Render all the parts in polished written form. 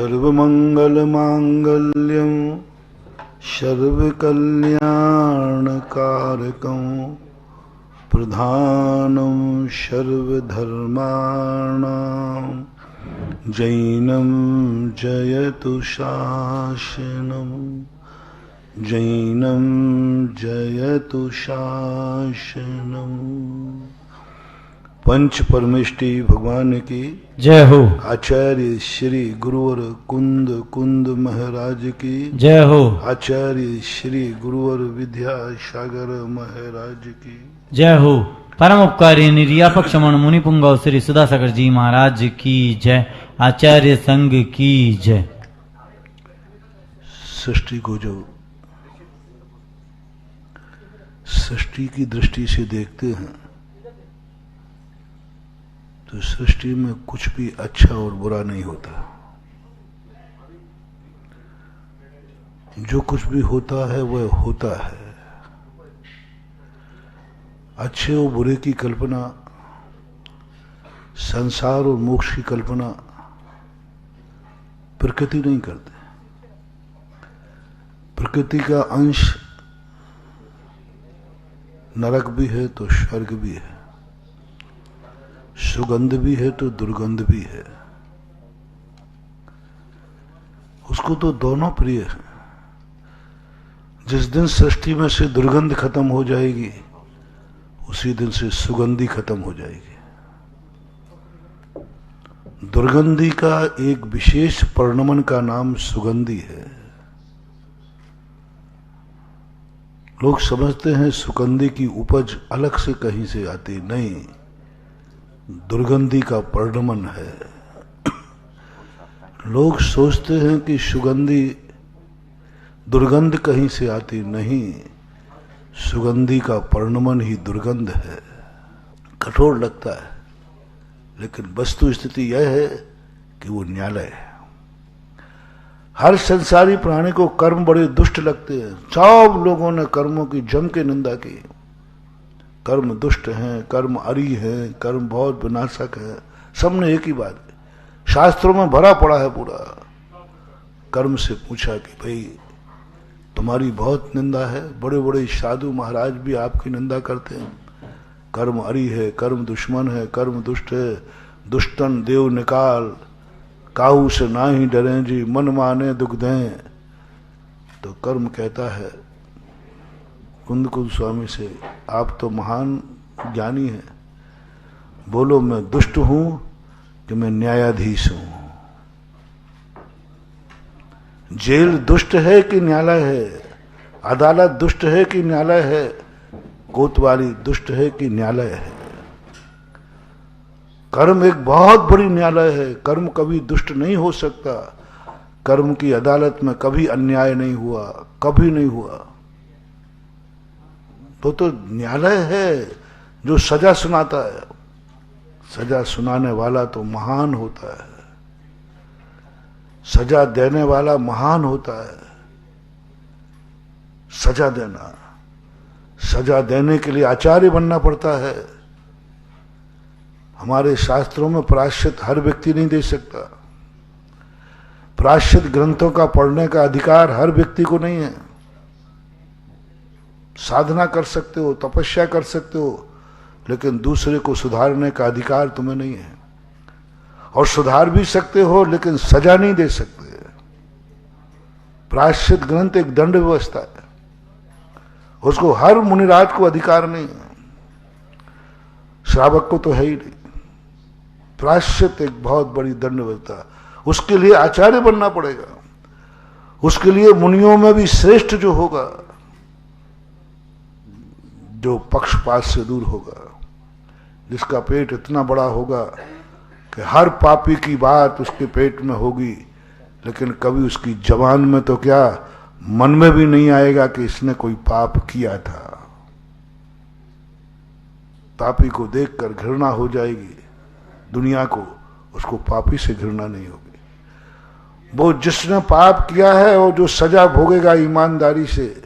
सर्वमंगलमांगल्यं सर्वकल्याणकारकं प्रधानं सर्वधर्माणां जैनं जयतु शासनं जैनं जयतु शासनम्। पंच परमेष्टि भगवान की जय हो। आचार्य श्री गुरुवर कुंद कुंद महाराज की जय हो। आचार्य श्री गुरुवर विद्यासागर महाराज की जय हो। परम उपकारी निर्यापक क्षमण मुनि पुंगव श्री सुधासागर जी महाराज की जय। आचार्य संघ की जय। सृष्टि को जो सृष्टि की दृष्टि से देखते हैं तो सृष्टि में कुछ भी अच्छा और बुरा नहीं होता। जो कुछ भी होता है वह होता है। अच्छे और बुरे की कल्पना, संसार और मोक्ष की कल्पना प्रकृति नहीं करते। प्रकृति का अंश नरक भी है तो स्वर्ग भी है, सुगंध भी है तो दुर्गंध भी है। उसको तो दोनों प्रिय है। जिस दिन सृष्टि में से दुर्गंध खत्म हो जाएगी उसी दिन से सुगंधी खत्म हो जाएगी। दुर्गंधी का एक विशेष परिणमन का नाम सुगंधी है। लोग समझते हैं सुगंधी की उपज अलग से कहीं से आती, नहीं, दुर्गंधी का परिणमन है। लोग सोचते हैं कि सुगंधी दुर्गंध कहीं से आती, नहीं, सुगंधी का परिणमन ही दुर्गंध है। कठोर लगता है लेकिन वस्तु स्थिति यह है कि वो न्यायालय है। हर संसारी प्राणी को कर्म बड़े दुष्ट लगते हैं। सब लोगों ने कर्मों की जम के निंदा की। कर्म दुष्ट हैं, कर्म अरी हैं, कर्म बहुत विनाशक है। सबने एक ही बात है, शास्त्रों में भरा पड़ा है पूरा। कर्म से पूछा कि भाई तुम्हारी बहुत निंदा है, बड़े बड़े साधु महाराज भी आपकी निंदा करते हैं। कर्म अरी है, कर्म दुश्मन है, कर्म दुष्ट है, दुष्टन देव निकाल, काहू से ना ही डरे जी, मन माने दुख दें। तो कर्म कहता है कुंद कुंद स्वामी से, आप तो महान ज्ञानी हैं, बोलो मैं दुष्ट हूं कि मैं न्यायाधीश हूं। जेल दुष्ट है कि न्यायालय है? अदालत दुष्ट है कि न्यायालय है? कोतवाली दुष्ट है कि न्यायालय है? कर्म एक बहुत बड़ी न्यायालय है। कर्म कभी दुष्ट नहीं हो सकता। कर्म की अदालत में कभी अन्याय नहीं हुआ, कभी नहीं हुआ। तो न्यायालय है जो सजा सुनाता है। सजा सुनाने वाला तो महान होता है, सजा देने वाला महान होता है। सजा देना, सजा देने के लिए आचार्य बनना पड़ता है। हमारे शास्त्रों में प्रायश्चित हर व्यक्ति नहीं दे सकता। प्रायश्चित ग्रंथों का पढ़ने का अधिकार हर व्यक्ति को नहीं है। साधना कर सकते हो, तपस्या कर सकते हो, लेकिन दूसरे को सुधारने का अधिकार तुम्हें नहीं है। और सुधार भी सकते हो लेकिन सजा नहीं दे सकते। प्रायश्चित ग्रंथ एक दंड व्यवस्था है, उसको हर मुनिराज को अधिकार नहीं है। श्रावक को तो है ही नहीं। प्रायश्चित एक बहुत बड़ी दंड व्यवस्था, उसके लिए आचार्य बनना पड़ेगा। उसके लिए मुनियों में भी श्रेष्ठ जो होगा, जो पक्षपात से दूर होगा, जिसका पेट इतना बड़ा होगा कि हर पापी की बात उसके पेट में होगी, लेकिन कभी उसकी जबान में तो क्या, मन में भी नहीं आएगा कि इसने कोई पाप किया था। पापी को देखकर घृणा हो जाएगी दुनिया को, उसको पापी से घृणा नहीं होगी। वो जिसने पाप किया है और जो सजा भोगेगा ईमानदारी से,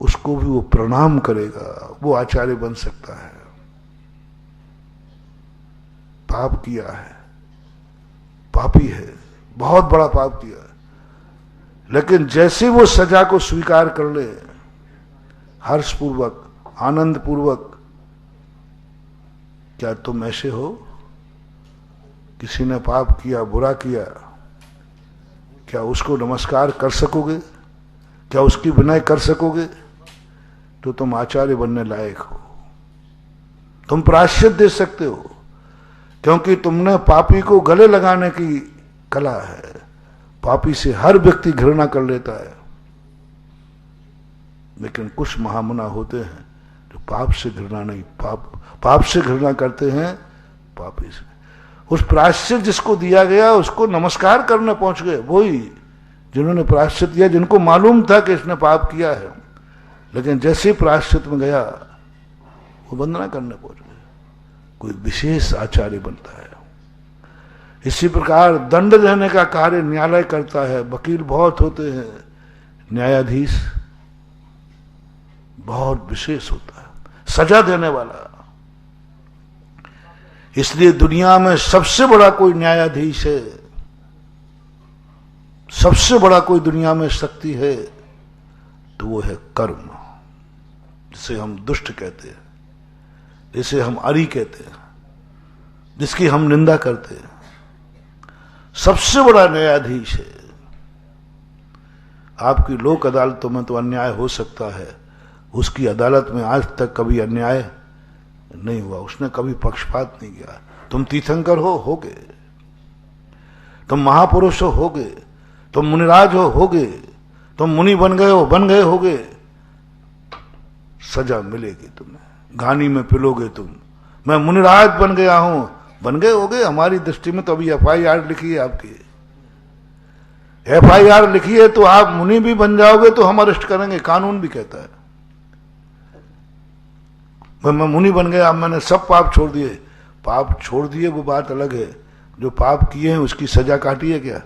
उसको भी वो प्रणाम करेगा, वो आचार्य बन सकता है। पाप किया है, पापी है, बहुत बड़ा पाप किया, लेकिन जैसे वो सजा को स्वीकार कर ले हर्षपूर्वक, आनंद पूर्वक, क्या तुम ऐसे हो? किसी ने पाप किया, बुरा किया, क्या उसको नमस्कार कर सकोगे? क्या उसकी विनय कर सकोगे? तो तुम आचार्य बनने लायक हो, तुम प्रायश्चित दे सकते हो, क्योंकि तुमने पापी को गले लगाने की कला है। पापी से हर व्यक्ति घृणा कर लेता है, लेकिन कुछ महामुना होते हैं जो पाप से घृणा नहीं, पाप से घृणा करते हैं, पापी से। उस प्रायश्चित जिसको दिया गया उसको नमस्कार करने पहुंच गए, वही जिन्होंने प्रायश्चित दिया, जिनको मालूम था कि इसने पाप किया है, लेकिन जैसे ही प्रायश्चित में गया वो वंदना करने पहुंच गए। कोई विशेष आचार्य बनता है। इसी प्रकार दंड देने का कार्य न्यायालय करता है। वकील बहुत होते हैं, न्यायाधीश बहुत विशेष होता है, सजा देने वाला। इसलिए दुनिया में सबसे बड़ा कोई न्यायाधीश है, सबसे बड़ा कोई दुनिया में शक्ति है, तो वो है कर्म, जिसे हम दुष्ट कहते हैं, जिसे हम अरी कहते हैं, जिसकी हम निंदा करते हैं। सबसे बड़ा न्यायाधीश है। आपकी लोक अदालतों में तो अन्याय हो सकता है, उसकी अदालत में आज तक कभी अन्याय नहीं हुआ, उसने कभी पक्षपात नहीं किया। तुम तीर्थंकर होगे, तुम महापुरुष होगे, तुम मुनिराज होगे, तुम मुनि बन गए होगे, सजा मिलेगी तुम्हें, घानी में पिलोगे तुम। मैं मुनिराज बन गया हूं, बन गए होगे। हमारी दृष्टि में तो अभी FIR लिखी है, आपकी FIR लिखी है, तो आप मुनि भी बन जाओगे तो हम अरेस्ट करेंगे, कानून भी कहता है। मैं मुनि बन गया, अब मैंने सब पाप छोड़ दिए। पाप छोड़ दिए वो बात अलग है, जो पाप किए हैं उसकी सजा काटी है क्या?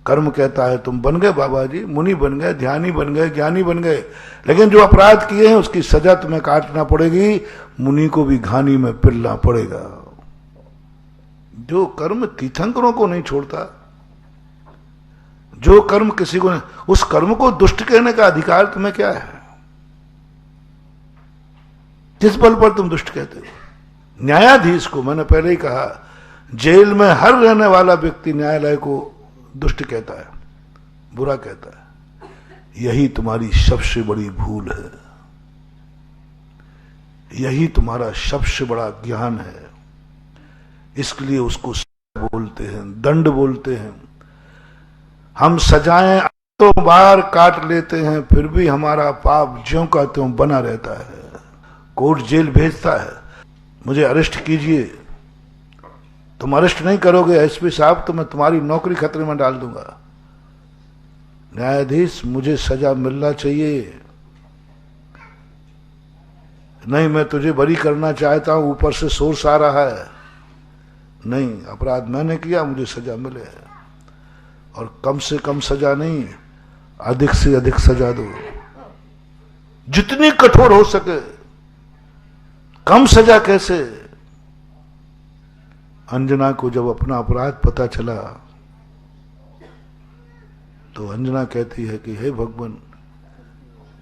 कर्म कहता है तुम बन गए बाबा जी, मुनि बन गए, ध्यानी बन गए, ज्ञानी बन गए, लेकिन जो अपराध किए हैं उसकी सजा तुम्हें काटना पड़ेगी। मुनि को भी घानी में पिलना पड़ेगा। जो कर्म तीर्थंकरों को नहीं छोड़ता, जो कर्म किसी को नहीं, उस कर्म को दुष्ट कहने का अधिकार तुम्हें क्या है? किस बल पर तुम दुष्ट कहते हो? न्यायाधीश को, मैंने पहले ही कहा, जेल में हर रहने वाला व्यक्ति न्यायालय को दुष्ट कहता है, बुरा कहता है। यही तुम्हारी सबसे बड़ी भूल है, यही तुम्हारा सबसे बड़ा ज्ञान है। इसके लिए उसको बोलते हैं, दंड बोलते हैं। हम सजाएं तो बार काट लेते हैं, फिर भी हमारा पाप ज्यों का त्यों बना रहता है। कोर्ट जेल भेजता है, मुझे अरेस्ट कीजिए, तुम अरेस्ट नहीं करोगे SP साहब तो मैं तुम्हारी नौकरी खतरे में डाल दूंगा। न्यायाधीश, मुझे सजा मिलना चाहिए, नहीं मैं तुझे बरी करना चाहता हूं, ऊपर से सोर्स आ रहा है, नहीं अपराध मैंने किया, मुझे सजा मिले, और कम से कम सजा नहीं, अधिक से अधिक सजा दो, जितनी कठोर हो सके। कम सजा कैसे? अंजना को जब अपना अपराध पता चला तो अंजना कहती है कि हे भगवान,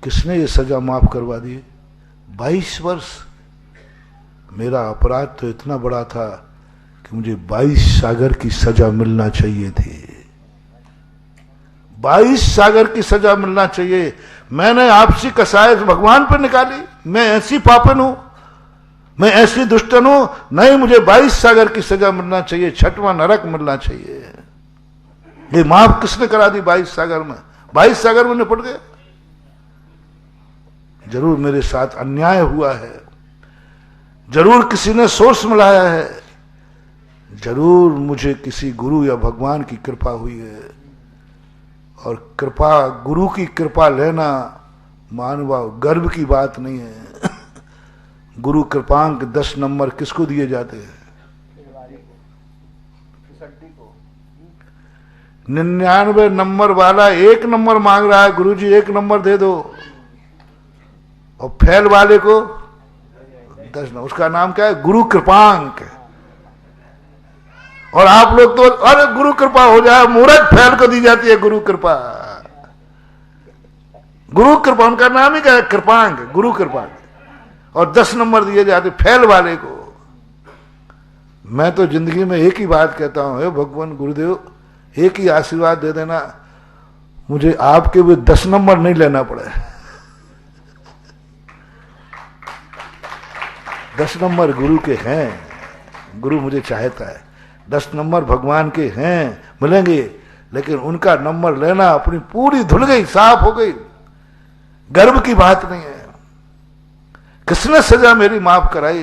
किसने ये सजा माफ करवा दी? 22 वर्ष। मेरा अपराध तो इतना बड़ा था कि मुझे 22 सागर की सजा मिलना चाहिए थी, 22 सागर की सजा मिलना चाहिए। मैंने आपसी कसायत भगवान पर निकाली। मैं ऐसी पापन हूं, मैं ऐसी दुष्टन हूं, नहीं मुझे 22 सागर की सजा मिलना चाहिए, 6वां नरक मिलना चाहिए। ये माफ किसने करा दी? 22 सागर में, 22 सागर में निपट गया। जरूर मेरे साथ अन्याय हुआ है, जरूर किसी ने सोर्स मिलाया है, जरूर मुझे किसी गुरु या भगवान की कृपा हुई है। और कृपा, गुरु की कृपा लेना मानवा गर्व की बात नहीं है। गुरु कृपांक 10 नंबर किसको दिए जाते हैं? 99 नंबर वाला 1 नंबर मांग रहा है, गुरुजी 1 नंबर दे दो, और फेल वाले को 10 नंबर। उसका नाम क्या है? गुरु कृपांक। और आप लोग तो अरे गुरु कृपा हो जाए, मूर्ख फैल को दी जाती है गुरु कृपा। गुरु कृपा उनका नाम ही क्या है, कृपांग, गुरु कृपांग, और 10 नंबर दिए जाते फैल वाले को। मैं तो जिंदगी में एक ही बात कहता हूं, हे भगवान गुरुदेव एक ही आशीर्वाद दे देना, मुझे आपके भी 10 नंबर नहीं लेना पड़े। 10 नंबर गुरु के हैं, गुरु मुझे चाहता है, 10 नंबर भगवान के हैं, मिलेंगे, लेकिन उनका नंबर लेना अपनी पूरी धुल गई, साफ हो गई, गर्व की बात नहीं है। किसने सजा मेरी माफ कराई,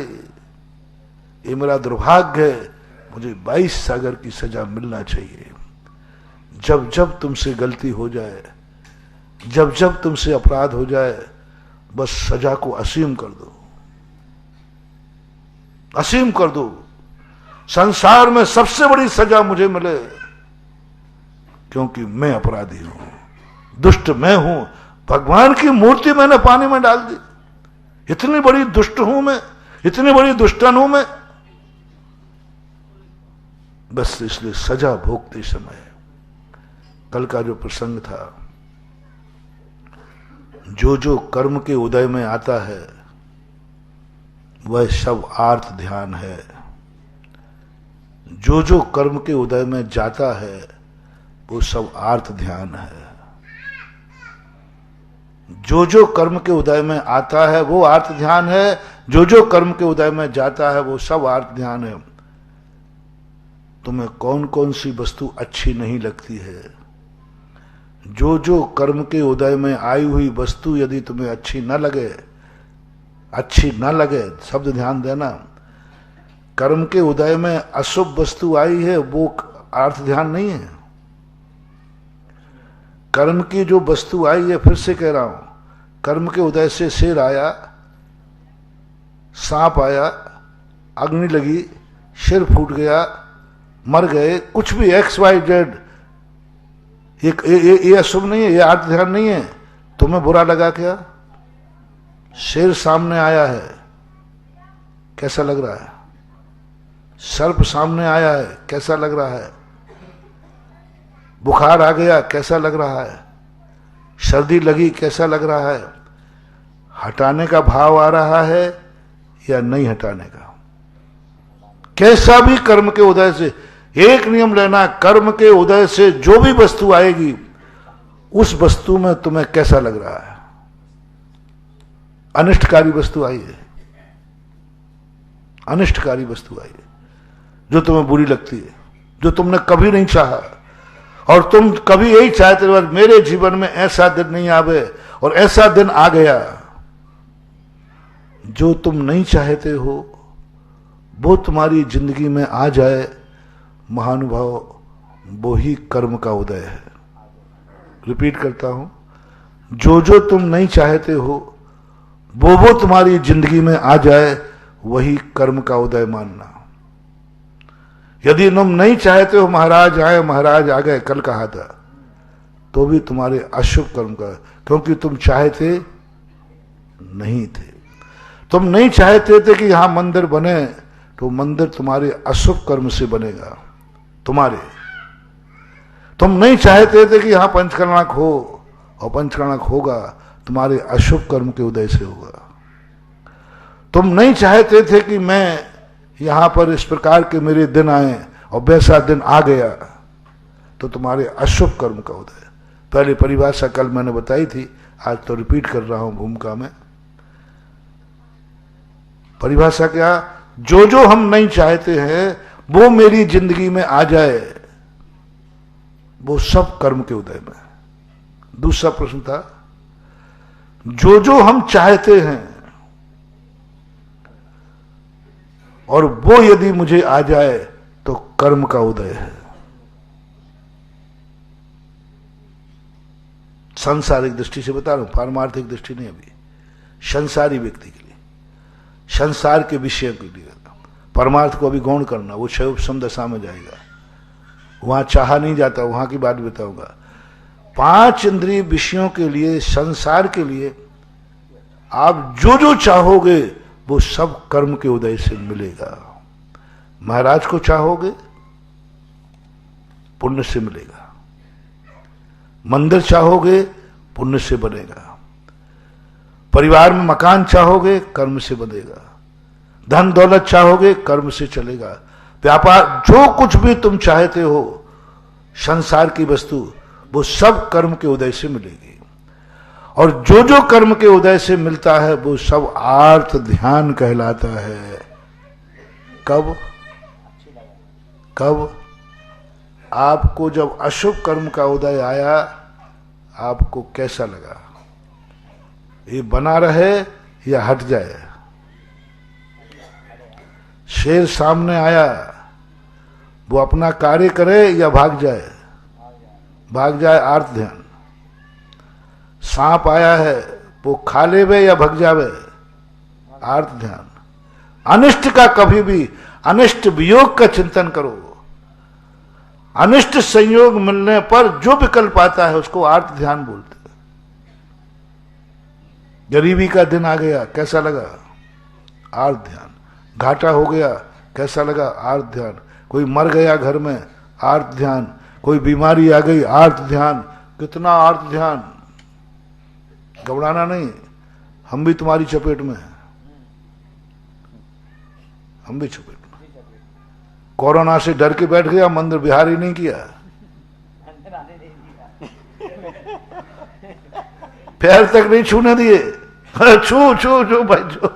ये मेरा दुर्भाग्य है, मुझे 22 सागर की सजा मिलना चाहिए। जब जब तुमसे गलती हो जाए, जब जब तुमसे अपराध हो जाए, बस सजा को असीम कर दो, असीम कर दो। संसार में सबसे बड़ी सजा मुझे मिले, क्योंकि मैं अपराधी हूं, दुष्ट मैं हूं, भगवान की मूर्ति मैंने पानी में डाल दी, इतनी बड़ी दुष्ट हूं मैं, इतनी बड़ी दुष्टन हूं मैं। बस इसलिए सजा भोगते समय, कल का जो प्रसंग था, जो जो कर्म के उदय में आता है वह सब आर्त ध्यान है, जो जो कर्म के उदय में जाता है वो सब आर्त ध्यान है। जो जो कर्म के उदय में आता है वो आर्त ध्यान है, जो जो कर्म के उदय में जाता है वो सब आर्त ध्यान है। तुम्हें कौन कौन सी वस्तु अच्छी नहीं लगती है, जो जो कर्म के उदय में आई हुई वस्तु यदि तुम्हें अच्छी न लगे, अच्छी न लगे, शब्द ध्यान देना, कर्म के उदय में अशुभ वस्तु आई है वो अर्थ ध्यान नहीं है। कर्म की जो वस्तु आई है, फिर से कह रहा हूं, कर्म के उदय से शेर आया, सांप आया, अग्नि लगी, सिर फूट गया, मर गए, कुछ भी XYZ, ये अशुभ नहीं है, ये अर्थ ध्यान नहीं है। तुम्हें बुरा लगा क्या? शेर सामने आया है, कैसा लग रहा है? सर्प सामने आया है, कैसा लग रहा है? बुखार आ गया, कैसा लग रहा है? सर्दी लगी, कैसा लग रहा है? हटाने का भाव आ रहा है या नहीं हटाने का? कैसा भी कर्म के उदय से, एक नियम लेना, कर्म के उदय से जो भी वस्तु आएगी उस वस्तु में तुम्हें कैसा लग रहा है? अनिष्टकारी वस्तु आई है, अनिष्टकारी वस्तु आई है जो तुम्हें बुरी लगती है, जो तुमने कभी नहीं चाहा, और तुम कभी यही चाहते हो मेरे जीवन में ऐसा दिन नहीं आवे, और ऐसा दिन आ गया। जो तुम नहीं चाहते हो वो तुम्हारी जिंदगी में आ जाए, महानुभाव, वो ही कर्म का उदय है। रिपीट करता हूं, जो जो तुम नहीं चाहते हो वो तुम्हारी जिंदगी में आ जाए, वही कर्म का उदय मानना। यदि तुम नहीं चाहते हो महाराज आए, महाराज आ गए, कल कहा था, तो भी तुम्हारे अशुभ कर्म का, क्योंकि तुम चाहते नहीं थे। तुम नहीं चाहते थे कि यहां मंदिर बने, तो मंदिर तुम्हारे अशुभ कर्म से बनेगा। तुम्हारे, तुम नहीं चाहते थे कि यहां पंचकर्णक हो, और पंचकर्णक होगा तुम्हारे अशुभ कर्म के उदय से होगा। तुम नहीं चाहते थे कि मैं यहां पर इस प्रकार के मेरे दिन आए, और वैसा दिन आ गया, तो तुम्हारे अशुभ कर्म का उदय। पहले परिभाषा कल मैंने बताई थी, आज तो रिपीट कर रहा हूं भूमिका में। परिभाषा क्या? जो जो हम नहीं चाहते हैं वो मेरी जिंदगी में आ जाए, वो सब कर्म के उदय में। दूसरा प्रश्न था, जो जो हम चाहते हैं और वो यदि मुझे आ जाए तो कर्म का उदय है। सांसारिक दृष्टि से बता रहा हूं, पारमार्थिक दृष्टि नहीं, अभी संसारी व्यक्ति के लिए, संसार के विषय के लिए। परमार्थ को अभी गौण करना, वो क्षय उपशम दशा में जाएगा, वहां चाहा नहीं जाता, वहां की बात बताऊंगा। 5 इंद्रिय विषयों के लिए, संसार के लिए आप जो जो चाहोगे वो सब कर्म के उदय से मिलेगा। महाराज को चाहोगे पुण्य से मिलेगा। मंदिर चाहोगे पुण्य से बनेगा। परिवार में मकान चाहोगे कर्म से बनेगा। धन दौलत चाहोगे कर्म से चलेगा। व्यापार, जो कुछ भी तुम चाहते हो संसार की वस्तु, वो सब कर्म के उदय से मिलेगी। और जो जो कर्म के उदय से मिलता है वो सब आर्त ध्यान कहलाता है। कब कब आपको जब अशुभ कर्म का उदय आया, आपको कैसा लगा? ये बना रहे या हट जाए? शेर सामने आया, वो अपना कार्य करे या भाग जाए? भाग जाए, आर्त ध्यान। सांप आया है, वो खा लेवे या भग जावे? आर्त ध्यान। अनिष्ट का कभी भी, अनिष्ट वियोग का चिंतन करो। अनिष्ट संयोग मिलने पर जो विकल्प आता है उसको आर्त ध्यान बोलते हैं। गरीबी का दिन आ गया, कैसा लगा? आर्त ध्यान। घाटा हो गया, कैसा लगा? आर्त ध्यान। कोई मर गया घर में, आर्त ध्यान। कोई बीमारी आ गई, आर्त ध्यान। कितना आर्त ध्यान! घबराना नहीं, हम भी तुम्हारी चपेट में हैं, हम भी चपेट में। कोरोना से डर के बैठ गया, मंदिर बिहार ही नहीं किया, पैर तक नहीं छूने दिए। छू छू छू भाई, छू।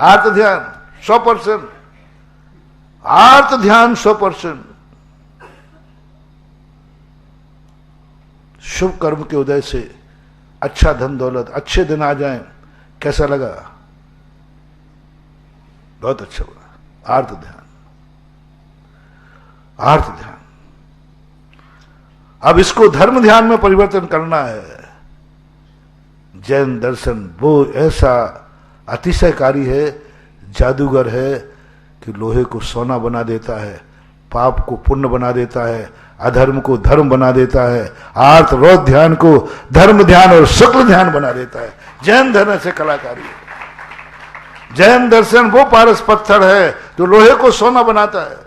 आर्त ध्यान 100%, आर्त ध्यान 100%। शुभ कर्म के उदय से अच्छा धन दौलत, अच्छे दिन आ जाएं, कैसा लगा? बहुत अच्छा लगा। आर्त ध्यान, आर्त ध्यान। अब इसको धर्म ध्यान में परिवर्तन करना है। जैन दर्शन वो ऐसा अतिशयकारी है, जादूगर है कि लोहे को सोना बना देता है, पाप को पुण्य बना देता है, अधर्म को धर्म बना देता है, आर्त रोध ध्यान को धर्म ध्यान और शुक्ल ध्यान बना देता है। जैन धर्म से कलाकारी है। जैन दर्शन वो पारस पत्थर है जो लोहे को सोना बनाता है।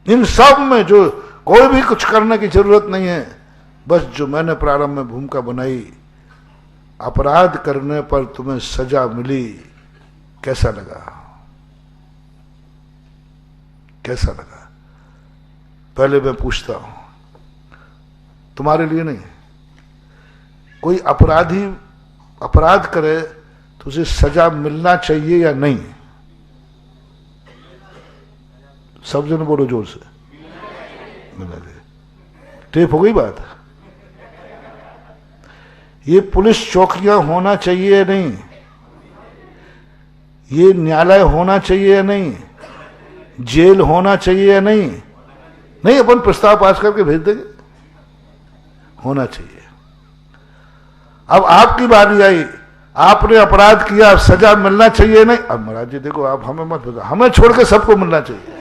इन सब में जो कोई भी कुछ करने की जरूरत नहीं है, बस जो मैंने प्रारंभ में भूमिका बनाई, अपराध करने पर तुम्हें सजा मिली, कैसा लगा? कैसा लगा? पहले मैं पूछता हूं, तुम्हारे लिए नहीं, कोई अपराधी अपराध करे तो उसे सजा मिलना चाहिए या नहीं? सब जन बोलो जोर से। मिलना चाहिए। टेप हो गई बात? ये पुलिस चौकियां होना चाहिए या नहीं? ये न्यायालय होना चाहिए या नहीं? जेल होना चाहिए या नहीं? नहीं, अपन प्रस्ताव पास करके भेज देंगे। होना चाहिए। अब आपकी बारी आई, आपने अपराध किया, सजा मिलना चाहिए नहीं? अब महाराज जी देखो, आप हमें मत बताओ, हमें छोड़ के सबको मिलना चाहिए।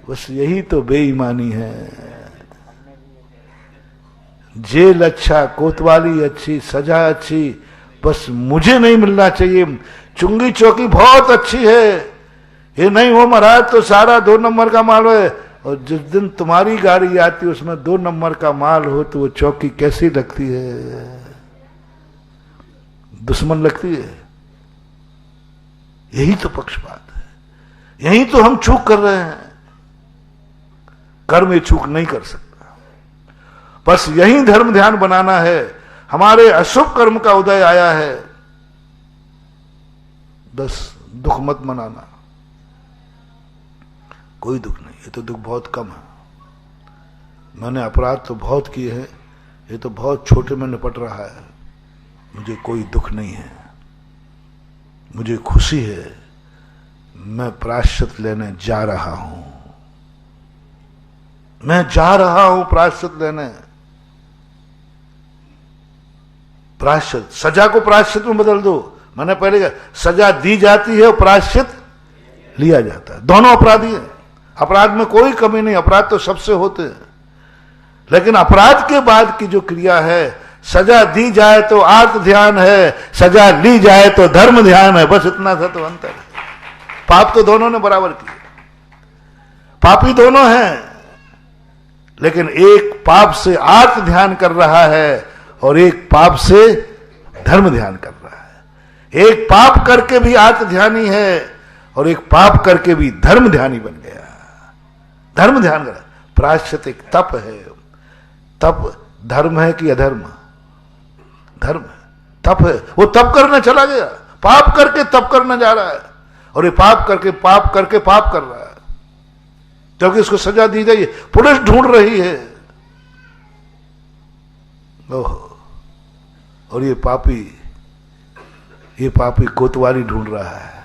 बस यही तो बेईमानी है। जेल अच्छा, कोतवाली अच्छी, सजा अच्छी, बस मुझे नहीं मिलना चाहिए। चुंगी चौकी बहुत अच्छी है, ये नहीं हो महाराज तो सारा 2 नंबर का माल है। और जिस दिन तुम्हारी गाड़ी आती उसमें 2 नंबर का माल हो तो वो चौकी कैसी लगती है? दुश्मन लगती है। यही तो पक्षपात है, यही तो हम चूक कर रहे हैं। कर्म ये चूक नहीं कर सकता। बस यही धर्म ध्यान बनाना है। हमारे अशुभ कर्म का उदय आया है, बस दुख मत मनाना। कोई दुख नहीं, ये तो दुख बहुत कम है। मैंने अपराध तो बहुत किए हैं, ये तो बहुत छोटे में निपट रहा है। मुझे कोई दुख नहीं है, मुझे खुशी है। मैं प्रायश्चित लेने जा रहा हूं, मैं जा रहा हूं प्रायश्चित लेने। प्रायश्चित, सजा को प्रायश्चित में बदल दो। मैंने पहले कहा, सजा दी जाती है और प्रायश्चित लिया जाता है। दोनों अपराधी हैं। अपराध में कोई कमी नहीं, अपराध तो सबसे होते हैं। लेकिन अपराध के बाद की जो क्रिया है, सजा दी जाए तो आर्त ध्यान है, सजा ली जाए तो धर्म ध्यान है। बस इतना सा तो अंतर है। पाप तो दोनों ने बराबर किए। पापी दोनों हैं, लेकिन एक पाप से आर्त ध्यान कर रहा है और एक पाप से धर्म ध्यान कर रहा है। एक पाप करके भी आर्त ध्यानी है और एक पाप करके भी धर्म ध्यानी बन गया। धर्म ध्यान कर, प्रायश्चित एक तप है। तप धर्म है कि अधर्म? धर्म है, तप है। वो तप करने चला गया, पाप करके तप करने जा रहा है, और ये पाप करके पाप कर रहा है, क्योंकि उसको सजा दी गई। पुलिस ढूंढ रही है, ओहो, और ये पापी कोतवाली ढूंढ रहा है।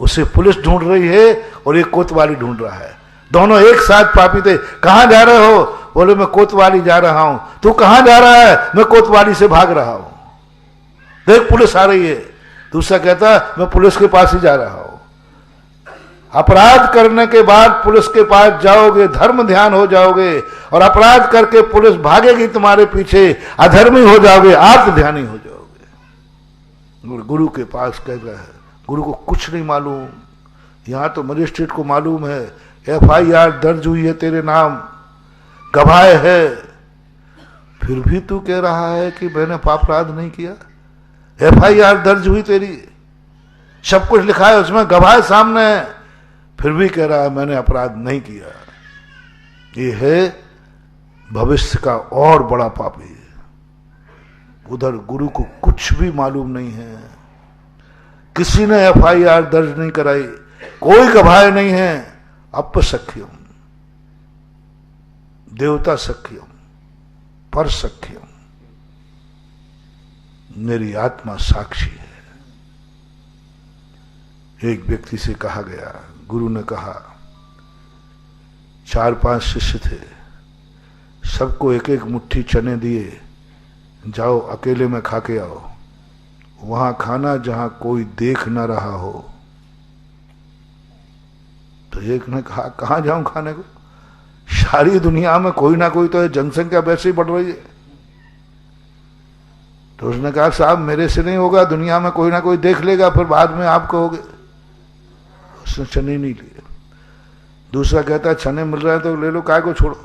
उसे पुलिस ढूंढ रही है और ये कोतवाली ढूंढ रहा है। दोनों एक साथ पापी थे। कहां जा रहे हो? बोले मैं कोतवाली जा रहा हूं। तू कहां जा रहा है? मैं कोतवाली से भाग रहा हूं। देख पुलिस आ रही है। दूसरा कहता मैं पुलिस के पास ही जा रहा हूं। अपराध करने के बाद पुलिस के पास जाओगे, धर्म ध्यान हो जाओगे, और अपराध करके पुलिस भागेगी तुम्हारे पीछे, अधर्मी हो जाओगे, आत्म ध्यानी हो जाओगे। गुरु के पास कह रहा है, गुरु को कुछ नहीं मालूम। यहां तो मजिस्ट्रेट को मालूम है, FIR दर्ज हुई है तेरे नाम, गवाह है, फिर भी तू कह रहा है कि मैंने अपराध नहीं किया। FIR दर्ज हुई तेरी, सब कुछ लिखा है उसमें, गवाह सामने है, फिर भी कह रहा है मैंने अपराध नहीं किया। ये है भविष्य का और बड़ा पापी। उधर गुरु को कुछ भी मालूम नहीं है, किसी ने FIR दर्ज नहीं कराई, कोई गवाह नहीं है। अपसख्यम, देवता सख्यम, पर सख्यम, मेरी आत्मा साक्षी है। एक व्यक्ति से कहा गया, गुरु ने कहा, 4-5 शिष्य थे, सबको एक एक मुट्ठी चने दिए, जाओ अकेले में खा के आओ, वहां खाना जहां कोई देख न रहा हो। तो एक ने कहा कहां जाऊं खाने को? सारी दुनिया में कोई ना कोई तो है, जनसंख्या वैसे ही बढ़ रही है। तो उसने कहा साहब मेरे से नहीं होगा, दुनिया में कोई ना कोई देख लेगा, फिर बाद में आप कहोगे। उसने चने नहीं लिए। दूसरा कहता है चने मिल रहे हैं तो ले लो, काय को छोड़ो।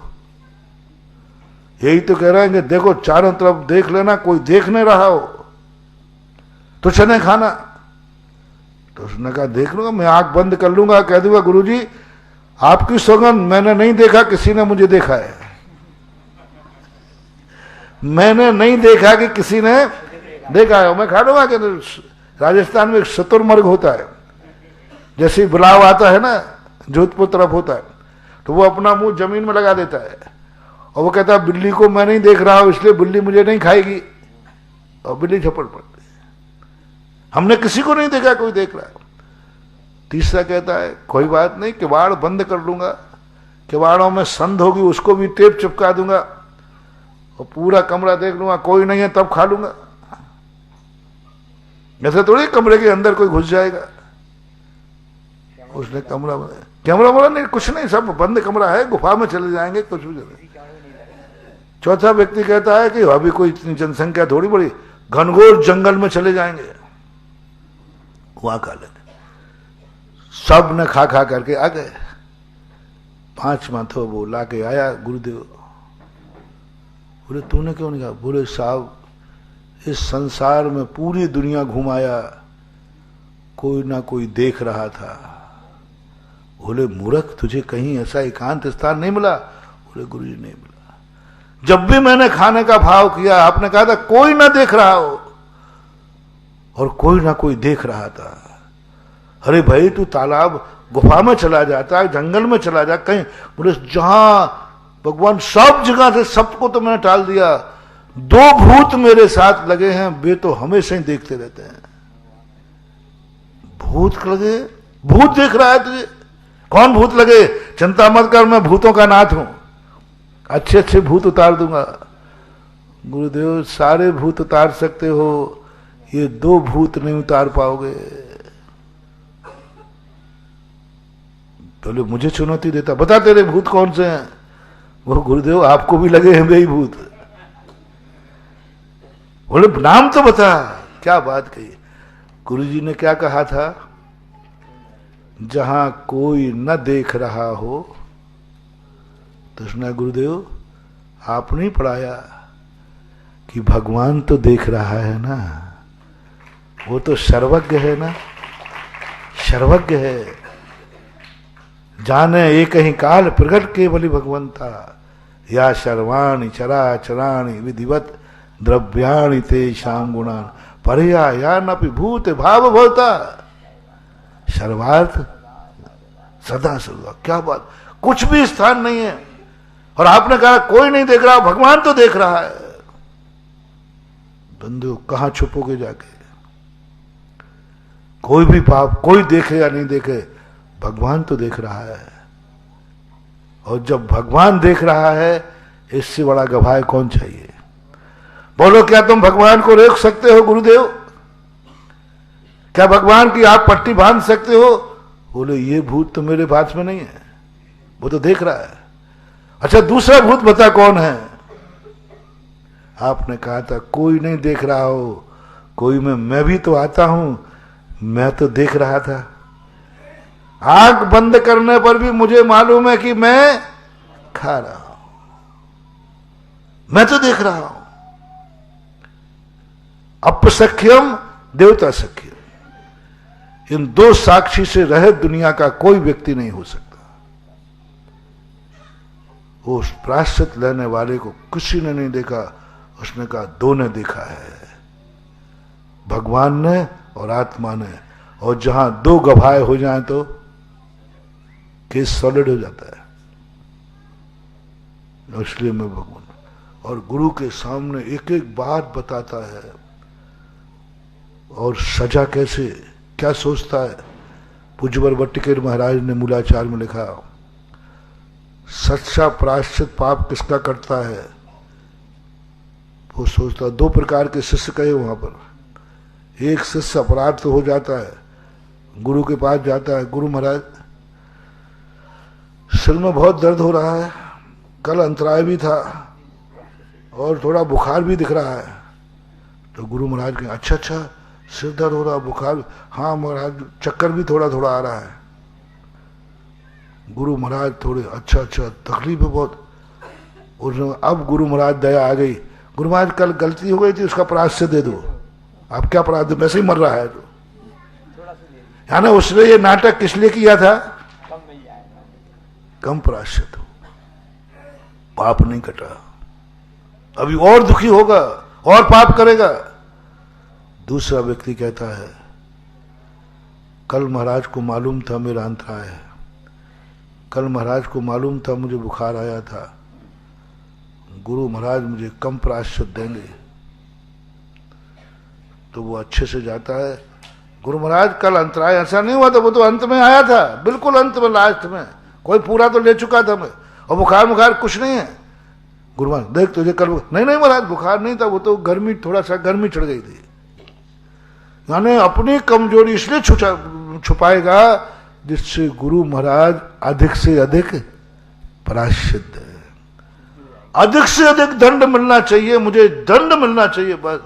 यही तो कह रहे हैं कि देखो चारों तरफ देख लेना, कोई देख नहीं रहा हो तो चने खाना। तो उसने कहा देख लूंगा, मैं आंख बंद कर लूंगा, कह दूंगा गुरुजी आपकी सौगंध, मैंने नहीं देखा, किसी ने मुझे देखा है। मैंने नहीं देखा कि किसी ने देखा है, मैं खा लूंगा। कि राजस्थान में एक शुतुरमुर्ग होता है, जैसे बुलाव आता है ना, जोधपुर तरफ होता है, तो वो अपना मुंह जमीन में लगा देता है और वो कहता है बिल्ली को मैं नहीं देख रहा हूं, इसलिए बिल्ली मुझे नहीं खाएगी, और बिल्ली झपट पड़ती। हमने किसी को नहीं देखा, कोई देख रहा है। तीसरा कहता है कोई बात नहीं, किवाड़ बंद कर लूंगा, किवाड़ों में संध होगी उसको भी टेप चिपका दूंगा और पूरा कमरा देख लूंगा, कोई नहीं है तब खा लूंगा। ऐसे थोड़ी कमरे के अंदर कोई घुस जाएगा। उसने कैमरा बोला नहीं, कुछ नहीं, सब बंद कमरा है, गुफा में चले जाएंगे, कुछ भी चले। चौथा व्यक्ति कहता है कि अभी कोई इतनी जनसंख्या थोड़ी बड़ी, घनघोर जंगल में चले जाएंगे, वहां खा लेंगे। सब ने खा करके आ गए। 5वां तो वो ला के आया गुरुदेव। बोले तूने क्यों नहीं कहा? बोले साहब इस संसार में पूरी दुनिया घुमाया, कोई ना कोई देख रहा था। बोले मूर्ख, तुझे कहीं ऐसा एकांत स्थान नहीं मिला? बोले गुरुजी नहीं मिला। जब भी मैंने खाने का भाव किया आपने कहा था कोई ना देख रहा हो, और कोई ना कोई देख रहा था। अरे भाई तू तालाब गुफा में चला जाता, जंगल में चला जा, कहीं। बोले जहां भगवान सब जगह से, सबको तो मैंने टाल दिया। 2 भूत मेरे साथ लगे हैं, वे तो हमेशा ही देखते रहते हैं। भूत लगे? भूत देख रहा है तुझे? कौन भूत लगे? चिंता मत कर, मैं भूतों का नाथ हूं, अच्छे अच्छे भूत उतार दूंगा। गुरुदेव सारे भूत उतार सकते हो, ये 2 भूत नहीं उतार पाओगे। बोले मुझे चुनौती देता, बता तेरे भूत कौन से हैं? वो गुरुदेव आपको भी लगे हैं वही भूत। बोले नाम तो बता। क्या बात कही? गुरुजी ने क्या कहा था? जहां कोई न देख रहा हो। कृष्णा गुरुदेव आपने ही पढ़ाया कि भगवान तो देख रहा है ना, वो तो सर्वज्ञ है ना, सर्वज्ञ है। जाने एक ही काल प्रगट केवली भगवंता, या सर्वाणि चराचराणि विधिवत द्रव्याणि तेषां गुणान् पर्यायानपि भूत भाव भवता। सर्वार्थ सदा सर्वा, क्या बात, कुछ भी स्थान नहीं है। और आपने कहा कोई नहीं देख रहा, भगवान तो देख रहा है। बंधु कहां छुपोगे जाके? कोई भी पाप कोई देखे या नहीं देखे, भगवान तो देख रहा है। और जब भगवान देख रहा है, इससे बड़ा गवाह कौन चाहिए? बोलो, क्या तुम भगवान को रोक सकते हो गुरुदेव? क्या भगवान की आप पट्टी बांध सकते हो? बोले ये भूत तो मेरे पास में नहीं है, वो तो देख रहा है। अच्छा दूसरा भूत बता कौन है? आपने कहा था कोई नहीं देख रहा हो, कोई में मैं भी तो आता हूं, मैं तो देख रहा था। आंख बंद करने पर भी मुझे मालूम है कि मैं खा रहा हूं, मैं तो देख रहा हूं। अपसख्यम देवता सख्यम, इन दो साक्षी से रहित दुनिया का कोई व्यक्ति नहीं हो सकता। वो प्रायश्चित लेने वाले को किसी ने नहीं देखा, उसने कहा दो ने देखा है, भगवान ने और आत्मा ने। और जहां दो गवाह हो जाए तो केस सॉलिड हो जाता है। इसलिए मैं भगवान और गुरु के सामने एक एक बात बताता है। और सजा कैसे, क्या सोचता है? पूज्यवर भट्टिकेर महाराज ने मूलाचार में लिखा, सच्चा प्रायश्चित पाप किसका करता है? वो सोचता। दो प्रकार के शिष्य कहे वहां पर। एक शिष्य अपराध तो हो जाता है, गुरु के पास जाता है, गुरु महाराज सिर में बहुत दर्द हो रहा है, कल अंतराय भी था और थोड़ा बुखार भी दिख रहा है। तो गुरु महाराज कहें अच्छा अच्छा सिर दर्द हो रहा, बुखार, हाँ महाराज चक्कर भी थोड़ा थोड़ा आ रहा है। गुरु महाराज थोड़े अच्छा अच्छा तकलीफ है बहुत। अब गुरु महाराज दया आ गई, गुरु महाराज कल गलती हो गई थी, उसका प्रायश्चित दे दो। आप क्या प्रायश्चित, वैसे ही मर रहा है तो। यानी उसने ये नाटक किस लिए किया था? कम प्रायश्चित हो, पाप नहीं कटा, अभी और दुखी होगा और पाप करेगा। दूसरा व्यक्ति कहता है कल महाराज को मालूम था मेरा अंतराय है, कल महाराज को मालूम था मुझे बुखार आया था, गुरु महाराज मुझे कम प्रायश्चित देंगे। तो वो अच्छे से जाता है, गुरु महाराज कल अंतराय ऐसा नहीं हुआ था, वो तो अंत में आया था, बिल्कुल अंत में, लास्ट में, कोई पूरा तो ले चुका था मैं, और बुखार कुछ नहीं है। गुरु महाराज देख तुझे कल, नहीं नहीं महाराज बुखार नहीं था, वो तो गर्मी, थोड़ा सा गर्मी चढ़ गई थी। यानी अपनी कमजोरी इसलिए छुपाएगा जिससे गुरु महाराज अधिक से अधिक प्रायश्चित दे। अधिक से अधिक दंड मिलना चाहिए, मुझे दंड मिलना चाहिए बस।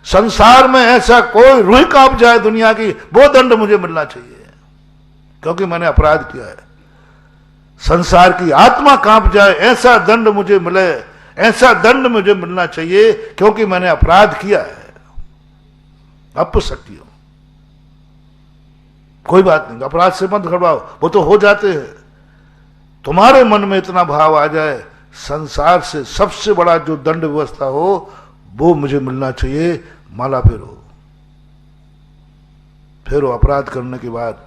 संसार में ऐसा कोई रूह कांप जाए दुनिया की, वो दंड मुझे मिलना चाहिए क्योंकि मैंने अपराध किया है। संसार की आत्मा कांप जाए, ऐसा दंड मुझे मिले, ऐसा दंड मुझे मिलना चाहिए क्योंकि मैंने अपराध किया है। अपशक्ति हो, कोई बात नहीं, अपराध से मत घबराओ, वो तो हो जाते हैं। तुम्हारे मन में इतना भाव आ जाए, संसार से सबसे बड़ा जो दंड व्यवस्था हो वो मुझे मिलना चाहिए, माला फेरो अपराध करने के बाद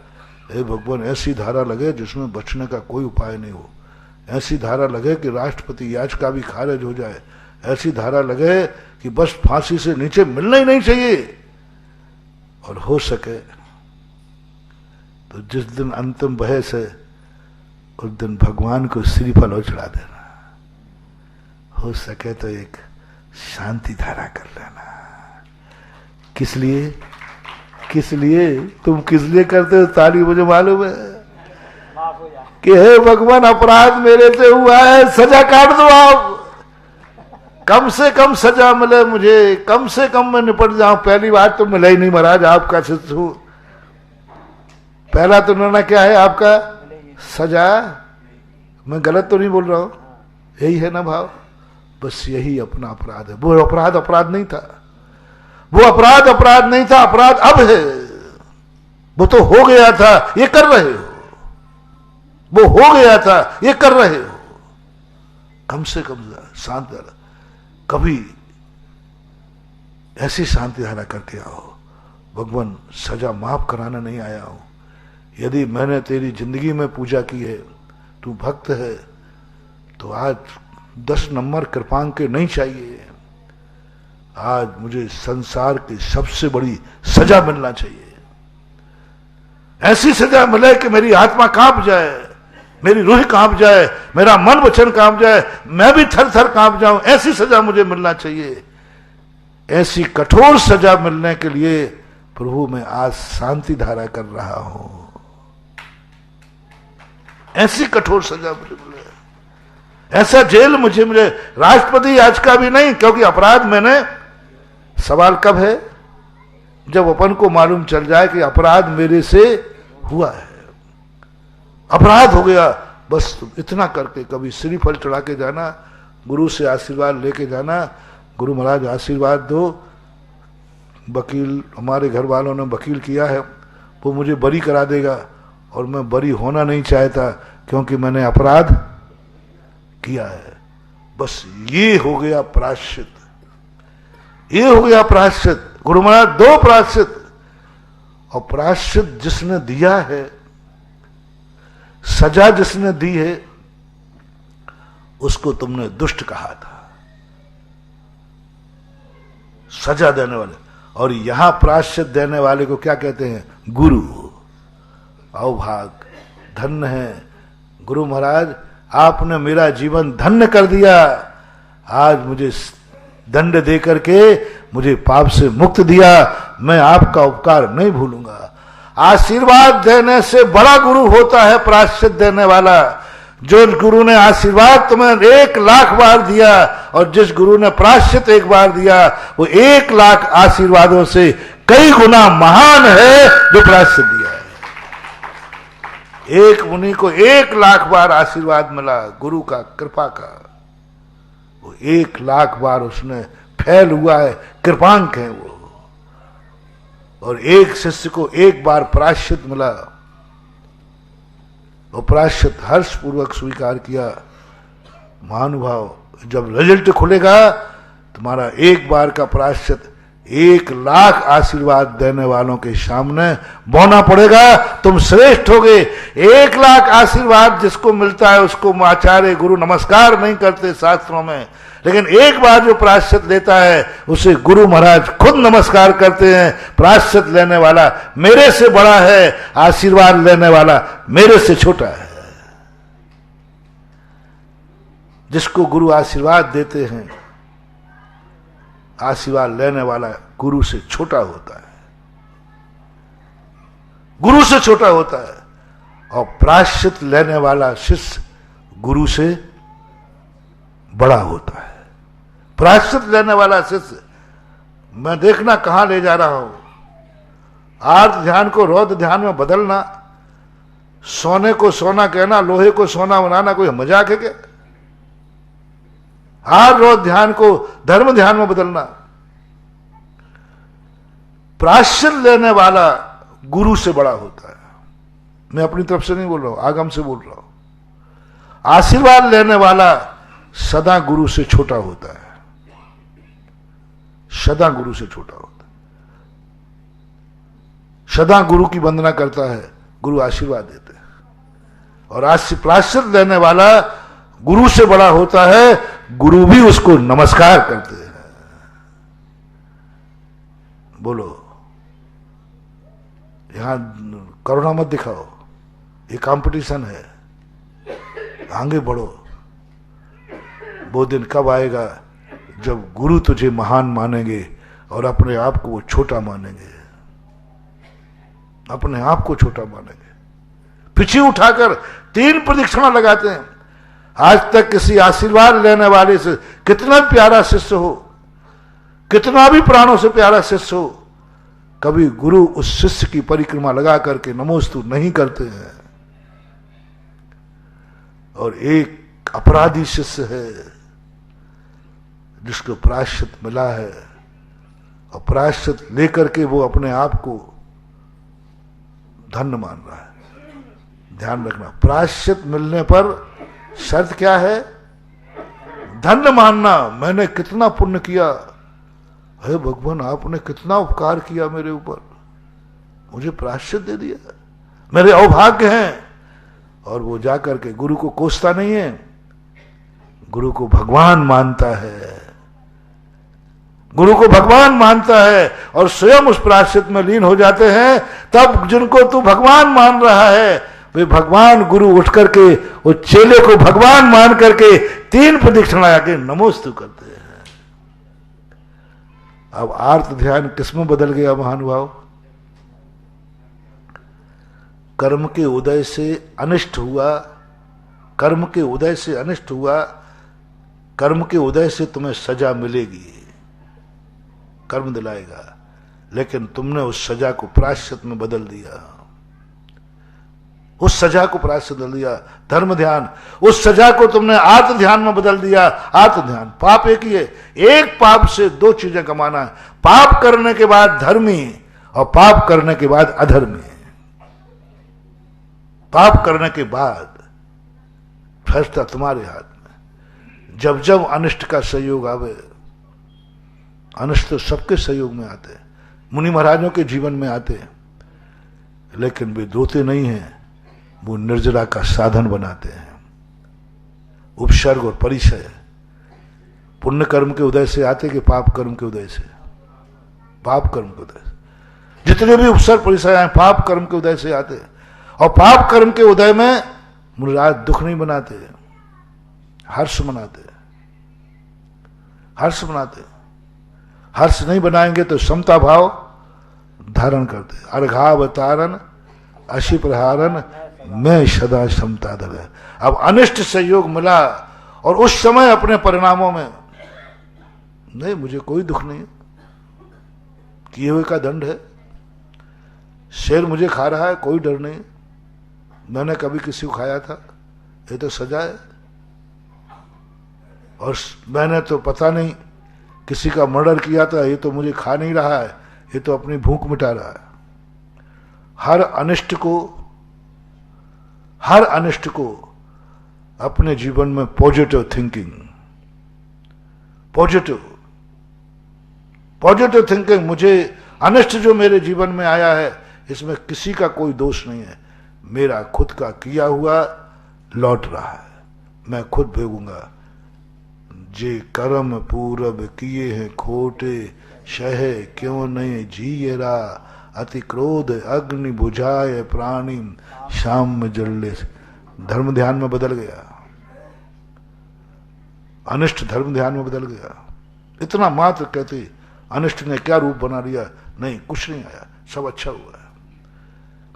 हे भगवान ऐसी धारा लगे जिसमें बचने का कोई उपाय नहीं हो, ऐसी धारा लगे कि राष्ट्रपति याचिका भी खारिज हो जाए, ऐसी धारा लगे कि बस फांसी से नीचे मिलना ही नहीं चाहिए। और हो सके तो जिस दिन अंतिम बहस है उस दिन भगवान को श्रीफल चढ़ा देना, हो सके तो एक शांति धारा कर लेना। किस लिए, किस लिए तुम किस लिए करते हो? ताली मुझे मालूम है कि हे भगवान अपराध मेरे से हुआ है, सजा काट दो आप, कम से कम सजा मिले मुझे, कम से कम मैं निपट जाऊं। पहली बात तो मिला ही नहीं महाराज, आपका शिष्य हूं, पहला तो निर्णय क्या है आपका? सजा। मैं गलत तो नहीं बोल रहा हूं, यही है ना भाव? बस यही अपना अपराध है। वो अपराध अपराध नहीं था, वो अपराध अपराध नहीं था, अपराध अब है। वो तो हो गया था, ये कर रहे हो। वो हो गया था, ये कर रहे हो। कम से कम शांति धारा, कभी ऐसी शांति धारा करके आओ। भगवान सजा माफ कराना नहीं आया हूं। यदि मैंने तेरी जिंदगी में पूजा की है, तू भक्त है, तो आज 10 नंबर कृपांक के नहीं चाहिए। आज मुझे संसार की सबसे बड़ी सजा मिलना चाहिए। ऐसी सजा मिले कि मेरी आत्मा कांप जाए, मेरी रूह कांप जाए, मेरा मन वचन कांप जाए, मैं भी थर थर कांप जाऊं। ऐसी सजा मुझे मिलना चाहिए। ऐसी कठोर सजा मिलने के लिए प्रभु मैं आज शांति धारा कर रहा हूं। ऐसी कठोर सजा मुझे मिले, ऐसा जेल मुझे मिले। राष्ट्रपति आज का भी नहीं, क्योंकि अपराध मैंने, सवाल कब है? जब अपन को मालूम चल जाए कि अपराध मेरे से हुआ है, अपराध हो गया। बस इतना करके कभी श्रीफल चढ़ा के जाना, गुरु से आशीर्वाद लेके जाना, गुरु महाराज आशीर्वाद दो। वकील, हमारे घर वालों ने वकील किया है, वो मुझे बरी करा देगा, और मैं बरी होना नहीं चाहता क्योंकि मैंने अपराध किया है। बस ये हो गया प्रायश्चित, ये हो गया प्रायश्चित। गुरु महाराज 2 प्रायश्चित, और प्रायश्चित जिसने दिया है, सजा जिसने दी है, उसको तुमने दुष्ट कहा था, सजा देने वाले। और यहां प्रायश्चित देने वाले को क्या कहते हैं? गुरु। अवभाग, धन्य है गुरु महाराज, आपने मेरा जीवन धन्य कर दिया। आज मुझे दंड दे करके मुझे पाप से मुक्त दिया। मैं आपका उपकार नहीं भूलूंगा। आशीर्वाद देने से बड़ा गुरु होता है प्रायश्चित देने वाला। जो गुरु ने आशीर्वाद तुम्हें 1 लाख बार दिया, और जिस गुरु ने प्रायश्चित 1 बार दिया, वो 1 लाख आशीर्वादों से कई गुना महान है जो प्रायश्चित दिया है। एक मुनि को 1 लाख बार आशीर्वाद मिला गुरु का, कृपा का। वो 1 लाख बार उसने फैल हुआ है, कृपांक है वो। और एक शिष्य को 1 बार प्रायश्चित मिला, वो प्रायश्चित हर्ष पूर्वक स्वीकार किया। महानुभाव, जब रिजल्ट खुलेगा तुम्हारा 1 बार का प्रायश्चित 1 लाख आशीर्वाद देने वालों के सामने बोना पड़ेगा। तुम श्रेष्ठ होगे। 1 लाख आशीर्वाद जिसको मिलता है उसको आचार्य गुरु नमस्कार नहीं करते शास्त्रों में, लेकिन 1 बार जो प्रायश्चित लेता है उसे गुरु महाराज खुद नमस्कार करते हैं। प्रायश्चित लेने वाला मेरे से बड़ा है, आशीर्वाद लेने वाला मेरे से छोटा है। जिसको गुरु आशीर्वाद देते हैं, आशीर्वाद लेने वाला गुरु से छोटा होता है, गुरु से छोटा होता है। और प्रायश्चित लेने वाला शिष्य गुरु से बड़ा होता है। प्रायश्चित लेने वाला शिष्य, मैं देखना कहां ले जा रहा हूं। आर्त ध्यान को रौद्र ध्यान में बदलना, सोने को सोना कहना, लोहे को सोना बनाना कोई मजाक है क्या? आर्त रौद्र ध्यान को धर्म ध्यान में बदलना। प्रायश्चित लेने वाला गुरु से बड़ा होता है। मैं अपनी तरफ से नहीं बोल रहा हूं, आगम से बोल रहा हूं। आशीर्वाद लेने वाला सदा गुरु से छोटा होता है, सदा गुरु से छोटा होता है। सदा गुरु की वंदना करता है, गुरु आशीर्वाद देते हैं। और प्रायश्चित लेने वाला गुरु से बड़ा होता है, गुरु भी उसको नमस्कार करते हैं। बोलो, यहां करुणा मत दिखाओ, ये कंपटीशन है, आगे बढ़ो। वो दिन कब आएगा जब गुरु तुझे महान मानेंगे और अपने आप को वो छोटा मानेंगे, अपने आप को छोटा मानेंगे। पीछे उठाकर 3 प्रदक्षिणा लगाते हैं। आज तक किसी आशीर्वाद लेने वाले से कितना प्यारा शिष्य हो, कितना भी प्राणों से प्यारा शिष्य हो, कभी गुरु उस शिष्य की परिक्रमा लगा करके नमोस्तु नहीं करते हैं। और एक अपराधी शिष्य है जिसको प्रायश्चित मिला है, और प्रायश्चित लेकर के वो अपने आप को धन्य मान रहा है। ध्यान रखना, प्रायश्चित मिलने पर शर्त क्या है? धन्य मानना। मैंने कितना पुण्य किया, हे भगवान आपने कितना उपकार किया मेरे ऊपर, मुझे प्रायश्चित दे दिया, मेरे अभाग्य हैं। और वो जाकर के गुरु को कोसता नहीं है, गुरु को भगवान मानता है, गुरु को भगवान मानता है और स्वयं उस प्रायश्चित में लीन हो जाते हैं। तब जिनको तू भगवान मान रहा है वे भगवान गुरु उठ करके उस चेले को भगवान मान करके 3 प्रदक्षिणा आके नमोस्तु करते हैं। अब आर्त ध्यान किसमें बदल गया महानुभाव? कर्म के उदय से अनिष्ट हुआ, कर्म के उदय से अनिष्ट हुआ, कर्म के उदय से तुम्हें सजा मिलेगी, कर्म दिलाएगा, लेकिन तुमने उस सजा को प्रायश्चित में बदल दिया, उस सजा को प्रायश्चित बदल दिया। धर्म ध्यान, उस सजा को तुमने आत्म ध्यान में बदल दिया। आत्म ध्यान, पाप एक ही है, एक पाप से 2 चीजें कमाना है, पाप करने के बाद धर्मी और पाप करने के बाद अधर्मी। पाप करने के बाद फैसला तुम्हारे हाथ में। जब जब अनिष्ट का सहयोग आवे, अनिष्ट तो सबके सहयोग में आते, मुनि महाराजों के जीवन में आते, लेकिन वे रोते नहीं हैं, वो निर्जरा का साधन बनाते हैं। उपसर्ग और परिचय पुण्य कर्म के उदय से आते कि पाप कर्म के उदय से? पाप कर्म के उदय से। जितने भी उपसर्ग परिचय आए पाप कर्म के उदय से आते, और पाप कर्म के उदय में मुराद दुख नहीं बनाते, हर्ष मनाते, हर्ष मनाते। हर्ष नहीं बनाएंगे तो समता भाव धारण करते। अर्घावतारण अशि प्रहारन मैं सदा समता दल। अब अनिष्ट सहयोग मिला और उस समय अपने परिणामों में नहीं, मुझे कोई दुख नहीं, किए हुए का दंड है, शेर मुझे खा रहा है, कोई डर नहीं, मैंने कभी किसी को खाया था, ये तो सजा है। और मैंने तो पता नहीं किसी का मर्डर किया था, ये तो मुझे खा नहीं रहा है, ये तो अपनी भूख मिटा रहा है। हर अनिष्ट को अपने जीवन में पॉजिटिव थिंकिंग, पॉजिटिव थिंकिंग, मुझे अनिष्ट जो मेरे जीवन में आया है इसमें किसी का कोई दोष नहीं है, मेरा खुद का किया हुआ लौट रहा है, मैं खुद भोगूंगा। जे कर्म पूरब किए हैं खोटे, शह क्यों नहीं जीरा, अति क्रोध अग्नि बुझाए प्राणी, शाम में जल्ले। धर्म ध्यान में बदल गया, अनिष्ट धर्म ध्यान में बदल गया। इतना मात्र कहते अनिष्ट ने क्या रूप बना लिया, नहीं कुछ नहीं आया, सब अच्छा हुआ है,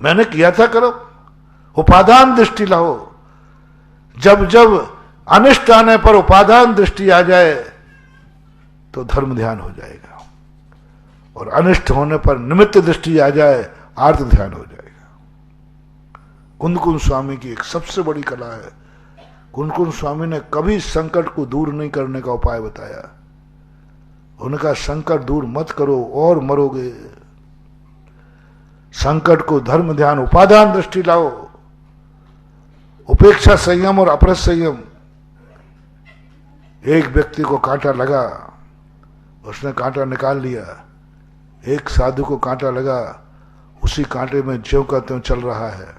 मैंने किया था कर्म। उपादान दृष्टि लाओ, जब जब अनिष्ट आने पर उपादान दृष्टि आ जाए तो धर्म ध्यान हो जाएगा, और अनिष्ट होने पर निमित्त दृष्टि आ जाए आर्त ध्यान हो जाएगा। कुंदकुंज स्वामी की एक सबसे बड़ी कला है, कुंदकुंज स्वामी ने कभी संकट को दूर नहीं करने का उपाय बताया। उनका संकट दूर मत करो और मरोगे। संकट को धर्म ध्यान उपादान दृष्टि लाओ, उपेक्षा संयम और अपरस संयम। एक व्यक्ति को कांटा लगा, उसने कांटा निकाल लिया, एक साधु को कांटा लगा, उसी कांटे में ज्यों का त्यों चल रहा है।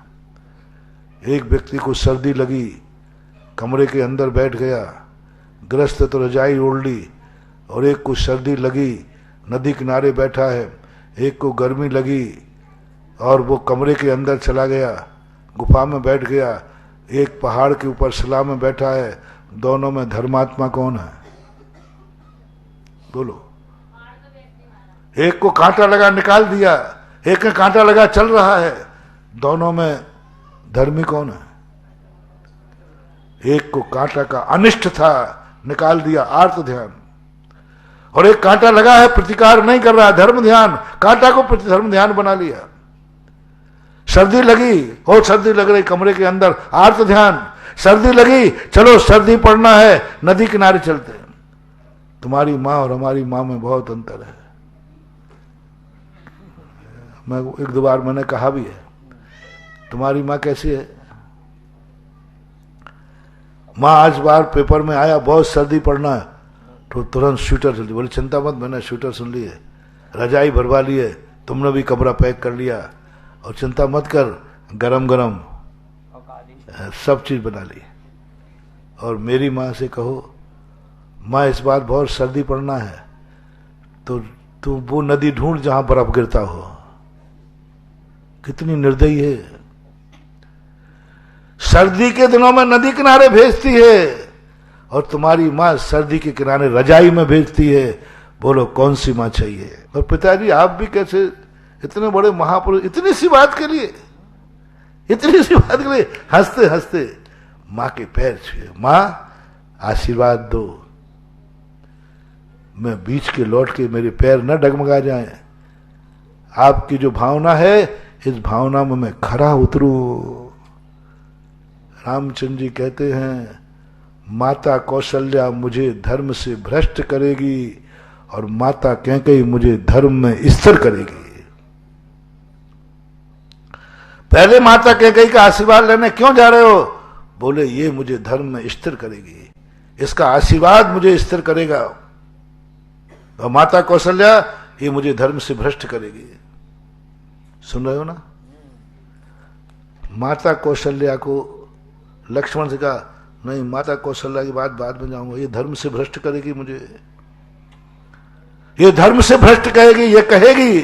एक व्यक्ति को सर्दी लगी, कमरे के अंदर बैठ गया, गृहस्थ तो रजाई ओढ़ ली, और एक को सर्दी लगी, नदी किनारे बैठा है, एक को गर्मी लगी और वो कमरे के अंदर चला गया, गुफा में बैठ गया, एक पहाड़ के ऊपर शिला में बैठा है। दोनों में धर्मात्मा कौन है? बोलो। एक को कांटा लगा निकाल दिया, एक ने कांटा लगा चल रहा है, दोनों में धर्मी कौन है? एक को कांटा का अनिष्ट था निकाल दिया, आर्त ध्यान। और एक कांटा लगा है, प्रतिकार नहीं कर रहा, धर्म ध्यान, कांटा को धर्म ध्यान बना लिया। सर्दी लगी, और सर्दी लग रही, कमरे के अंदर आर्त ध्यान, सर्दी लगी, चलो सर्दी पड़ना है, नदी किनारे चलते हैं। तुम्हारी माँ और हमारी माँ में बहुत अंतर है। मैं एक दो बार मैंने कहा भी है, तुम्हारी माँ कैसी है? माँ आज बार पेपर में आया बहुत सर्दी पड़ना है, तो तुरंत स्वेटर चल दी, बोले चिंता मत, मैंने स्वेटर सुन ली है, रजाई भरवा ली है, तुमने भी कपड़ा पैक कर लिया, और चिंता मत कर, गरम गरम सब चीज बना ली। और मेरी माँ से कहो, माँ इस बार बहुत सर्दी पड़ना है, तो तू वो नदी ढूंढ जहां बर्फ गिरता हो। कितनी निर्दयी है, सर्दी के दिनों में नदी किनारे भेजती है, और तुम्हारी माँ सर्दी के किनारे रजाई में भेजती है। बोलो कौन सी माँ चाहिए? और पिताजी आप भी कैसे, इतने बड़े महापुरुष, इतनी सी बात के लिए, इतनी सी बात के लिए हंसते हंसते माँ के पैर छुए, माँ आशीर्वाद दो, मैं बीच के लौट के मेरे पैर न डगमगा जाएं, आपकी जो भावना है इस भावना में मैं खरा उतरूं। रामचंद्र जी कहते हैं, माता कौशल्या मुझे धर्म से भ्रष्ट करेगी, और माता कैकेयी मुझे धर्म में स्थिर करेगी। पहले माता कैकेयी का आशीर्वाद लेने क्यों जा रहे हो? बोले ये मुझे धर्म में स्थिर करेगी, इसका आशीर्वाद मुझे स्थिर करेगा, और माता कौशल्या ये मुझे धर्म से भ्रष्ट करेगी। सुन रहे हो ना? माता कौशल्या को लक्ष्मण से कहा, नहीं माता कौशल्या की बात बाद में जाऊंगा, ये धर्म से भ्रष्ट करेगी मुझे, ये धर्म से भ्रष्ट कहेगी, ये कहेगी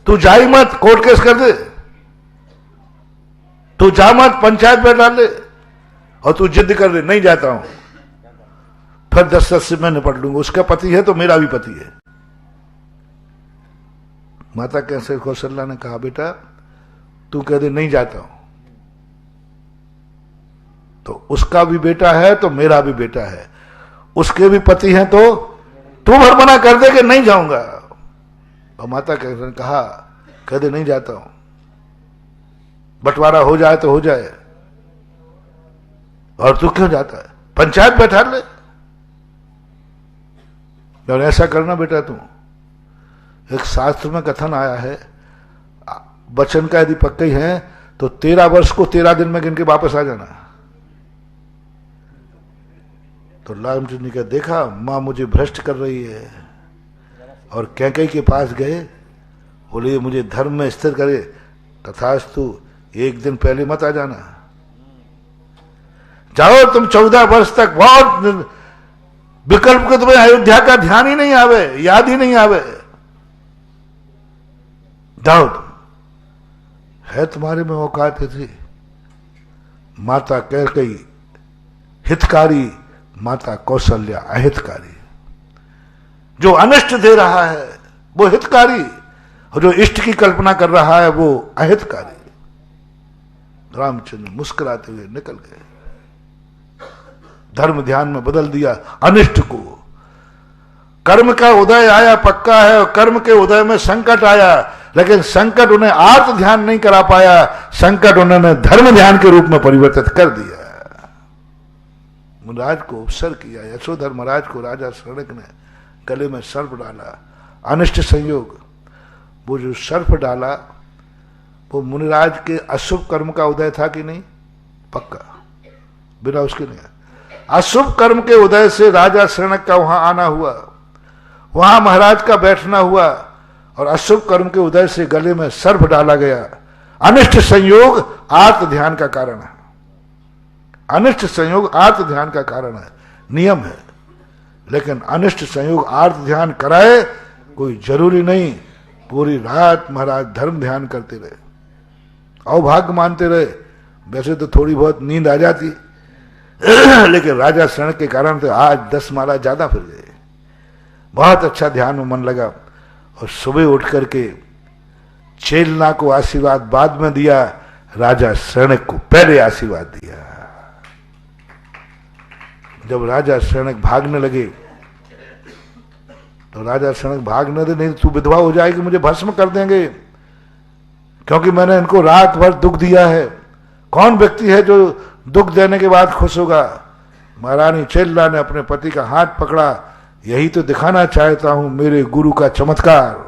तू जा ही मत, कोर्ट केस कर दे, तू जा मत, पंचायत में डाल ले, और तू जिद कर ले नहीं जाता हूं, फिर दशरथ से मैं निपट लूंगा, उसका पति है तो मेरा भी पति है। माता कैसे कौशल्या ने कहा, बेटा तू कह दे नहीं जाता हूं, तो उसका भी बेटा है तो मेरा भी बेटा है, उसके भी पति हैं तो तू भर मना कर दे कि नहीं जाऊंगा। और माता कैसे ने कहा, कह दे नहीं जाता हूं, बंटवारा हो जाए तो हो जाए, और तू क्यों जाता है, पंचायत बैठा ले, और ऐसा करना बेटा तू। एक शास्त्र में कथन आया है, वचन का यदि पक्के हैं तो 13 वर्ष को 13 दिन में गिन के वापस आ जाना। तो रामचंद्र ने कहा, देखा मां मुझे भ्रष्ट कर रही है, और कैकेयी के पास गए, बोले ये मुझे धर्म में स्थिर करे, तथास्तु, एक दिन पहले मत आ जाना, जाओ तुम 14 वर्ष तक, बहुत विकल्प के तुम्हें अयोध्या का ध्यान ही नहीं आवे, याद ही नहीं आवे, जाओ तुम, है तुम्हारे में औकात थी। माता कैकेयी हितकारी, माता कौशल्या अहितकारी। जो अनिष्ट दे रहा है वो हितकारी, और जो इष्ट की कल्पना कर रहा है वो अहितकारी। रामचंद्र मुस्कुराते हुए निकल गए, धर्म ध्यान में बदल दिया अनिष्ट को। कर्म का उदय आया पक्का है, और कर्म के उदय में संकट आया, लेकिन संकट उन्हें आर्त ध्यान नहीं करा पाया, संकट उन्होंने धर्म ध्यान के रूप में परिवर्तित कर दिया। मुनिराज को उपसर किया, यशोधर महाराज को राजा शरणक ने गले में सर्प डाला, अनिष्ट संयोग। वो जो सर्प डाला वो मुनिराज के अशुभ कर्म का उदय था कि नहीं? पक्का, बिना उसके नहीं। अशुभ कर्म के उदय से राजा शरणक का वहां आना हुआ, वहां महाराज का बैठना हुआ, और अशुभ कर्म के उदय से गले में सर्प डाला गया। अनिष्ट संयोग आर्त ध्यान का कारण है, अनिष्ट संयोग आर्त ध्यान का कारण है, नियम है। लेकिन अनिष्ट संयोग आर्त ध्यान कराए कोई जरूरी नहीं। पूरी रात महाराज धर्म ध्यान करते रहे, अवभाग्य मानते रहे। वैसे तो थोड़ी बहुत नींद आ जाती लेकिन राजा शरणक के कारण तो आज 10 माला ज्यादा फिर गए। बहुत अच्छा ध्यान में मन लगा, और सुबह उठ करके चेलना को आशीर्वाद बाद में दिया, राजा शरणक को पहले आशीर्वाद दिया। जब राजा शरणक भागने लगे तो राजा शनक भागने दे, नहीं तू विधवा हो जाएगी, मुझे भस्म कर देंगे, क्योंकि मैंने इनको रात भर दुख दिया है। कौन व्यक्ति है जो दुख देने के बाद खुश होगा? महारानी चेल्ला ने अपने पति का हाथ पकड़ा, यही तो दिखाना चाहता हूं मेरे गुरु का चमत्कार।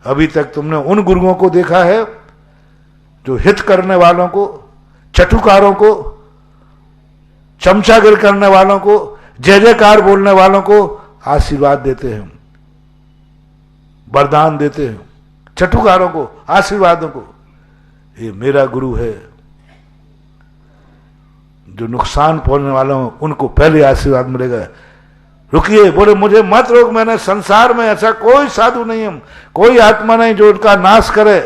अभी तक तुमने उन गुरुओं को देखा है जो हित करने वालों को, चटुकारों को, चमचागिर करने वालों को, जय जयकार बोलने वालों को आशीर्वाद देते हैं, वरदान देते हैं, चटुकारों को आशीर्वादों को। ये मेरा गुरु है। जो नुकसान पहुंचने वालों उनको पहले आशीर्वाद मिलेगा। रुकिए, बोले मुझे मत रोक, मैंने संसार में ऐसा कोई साधु नहीं है, कोई आत्मा नहीं जो उनका नाश करे,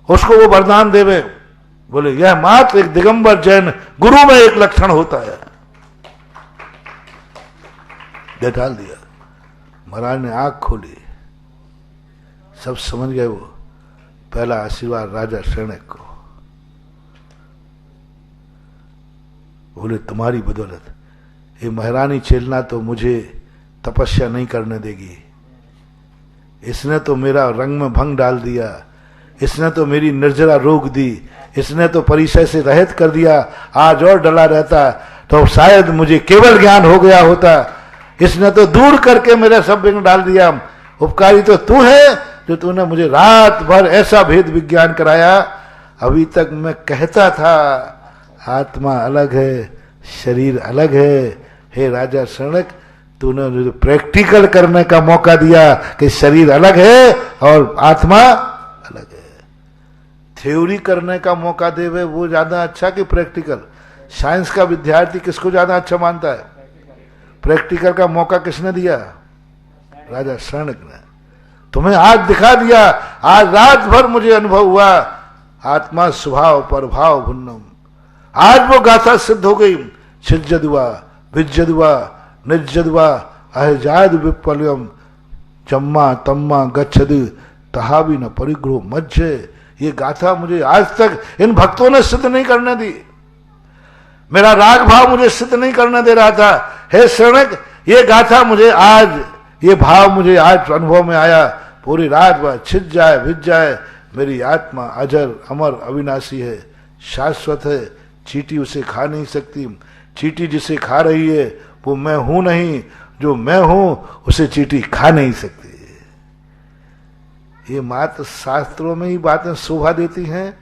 उसको वो वरदान देवे। बोले यह मात्र एक दिगंबर जैन गुरु में एक लक्षण होता है। डाल दिया। महाराज ने आंख खोली, सब समझ गए। वो पहला आशीर्वाद राजा शनक को। बोले तुम्हारी बदौलत ये महारानी चेलना तो मुझे तपस्या नहीं करने देगी, इसने तो मेरा रंग में भंग डाल दिया, इसने तो मेरी निर्जरा रोक दी, इसने तो परिचय से रहित कर दिया। आज और डला रहता तो शायद मुझे केवल ज्ञान हो गया होता। इसने तो दूर करके मेरा सब विघ्न डाल दिया। उपकारी तो तू है जो तूने मुझे रात भर ऐसा भेद विज्ञान कराया। अभी तक मैं कहता था आत्मा अलग है, शरीर अलग है। हे राजा शनक, तूने मुझे प्रैक्टिकल करने का मौका दिया कि शरीर अलग है और आत्मा अलग है। थ्योरी करने का मौका देवे वो ज्यादा अच्छा कि प्रैक्टिकल? साइंस का विद्यार्थी किसको ज्यादा अच्छा मानता है? प्रैक्टिकल का मौका किसने दिया? राजा शनक ने। तुम्हें आज दिखा दिया, आज रात भर मुझे अनुभव हुआ आत्मा स्वभाव पर भाव भिन्नम। आज वो गाथा सिद्ध हो गई। छिज्जदुआ विज्जदुआ निज्जदुआ अहजाद विप्लवम जम्मा तम्मा गच्छद तहावी न परिग्रह मज्जे। ये गाथा मुझे आज तक इन भक्तों ने सिद्ध नहीं करने दी। मेरा राग भाव मुझे सिद्ध नहीं करने दे रहा था। हे शनक, ये गाथा मुझे आज, ये भाव मुझे आज अनुभव में आया। पूरी रात भर छिज जाए भिज जाए, मेरी आत्मा अजर अमर अविनाशी है, शाश्वत है, चींटी उसे खा नहीं सकती। चींटी जिसे खा रही है वो मैं हूं नहीं, जो मैं हूं उसे चींटी खा नहीं सकती। ये मात्र शास्त्रों में ही बातें शोभा देती हैं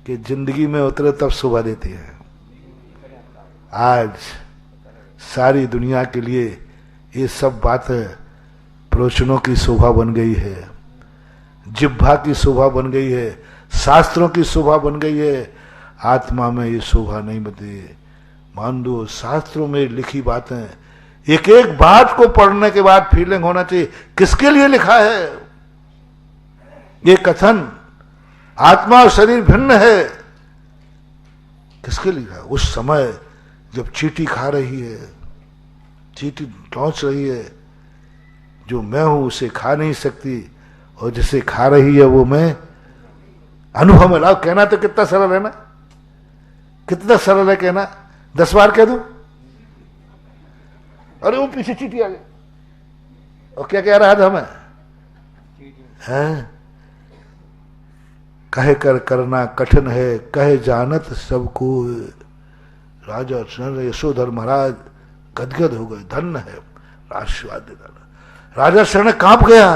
कि जिंदगी में उतरे तब शोभा देती हैं। आज सारी दुनिया के लिए ये सब बातें प्रवचनों की शोभा बन गई है, जिह्वा की शोभा बन गई है, शास्त्रों की शोभा बन गई है। आत्मा में ये शोभा नहीं बनती। मान लो शास्त्रों में लिखी बातें, एक एक बात को पढ़ने के बाद फीलिंग होना चाहिए किसके लिए लिखा है ये कथन। आत्मा और शरीर भिन्न है, किसके लिखा? उस समय जब चींटी खा रही है, चींटी टोंच रही है, जो मैं हूं उसे खा नहीं सकती, और जिसे खा रही है वो मैं अनुभव में लाओ। कहना तो कितना सरल है ना, कितना सरल है कहना। 10 बार कह दूं, अरे वो पीछे चींटी आ गई, और क्या कह रहा था हमें? है कहे कर करना कठिन है, कहे जानत सबको। राजा यशोधर महाराज गदगद हो गए। धन्य है आशीर्वाद देना। राजा शनक कांप गया।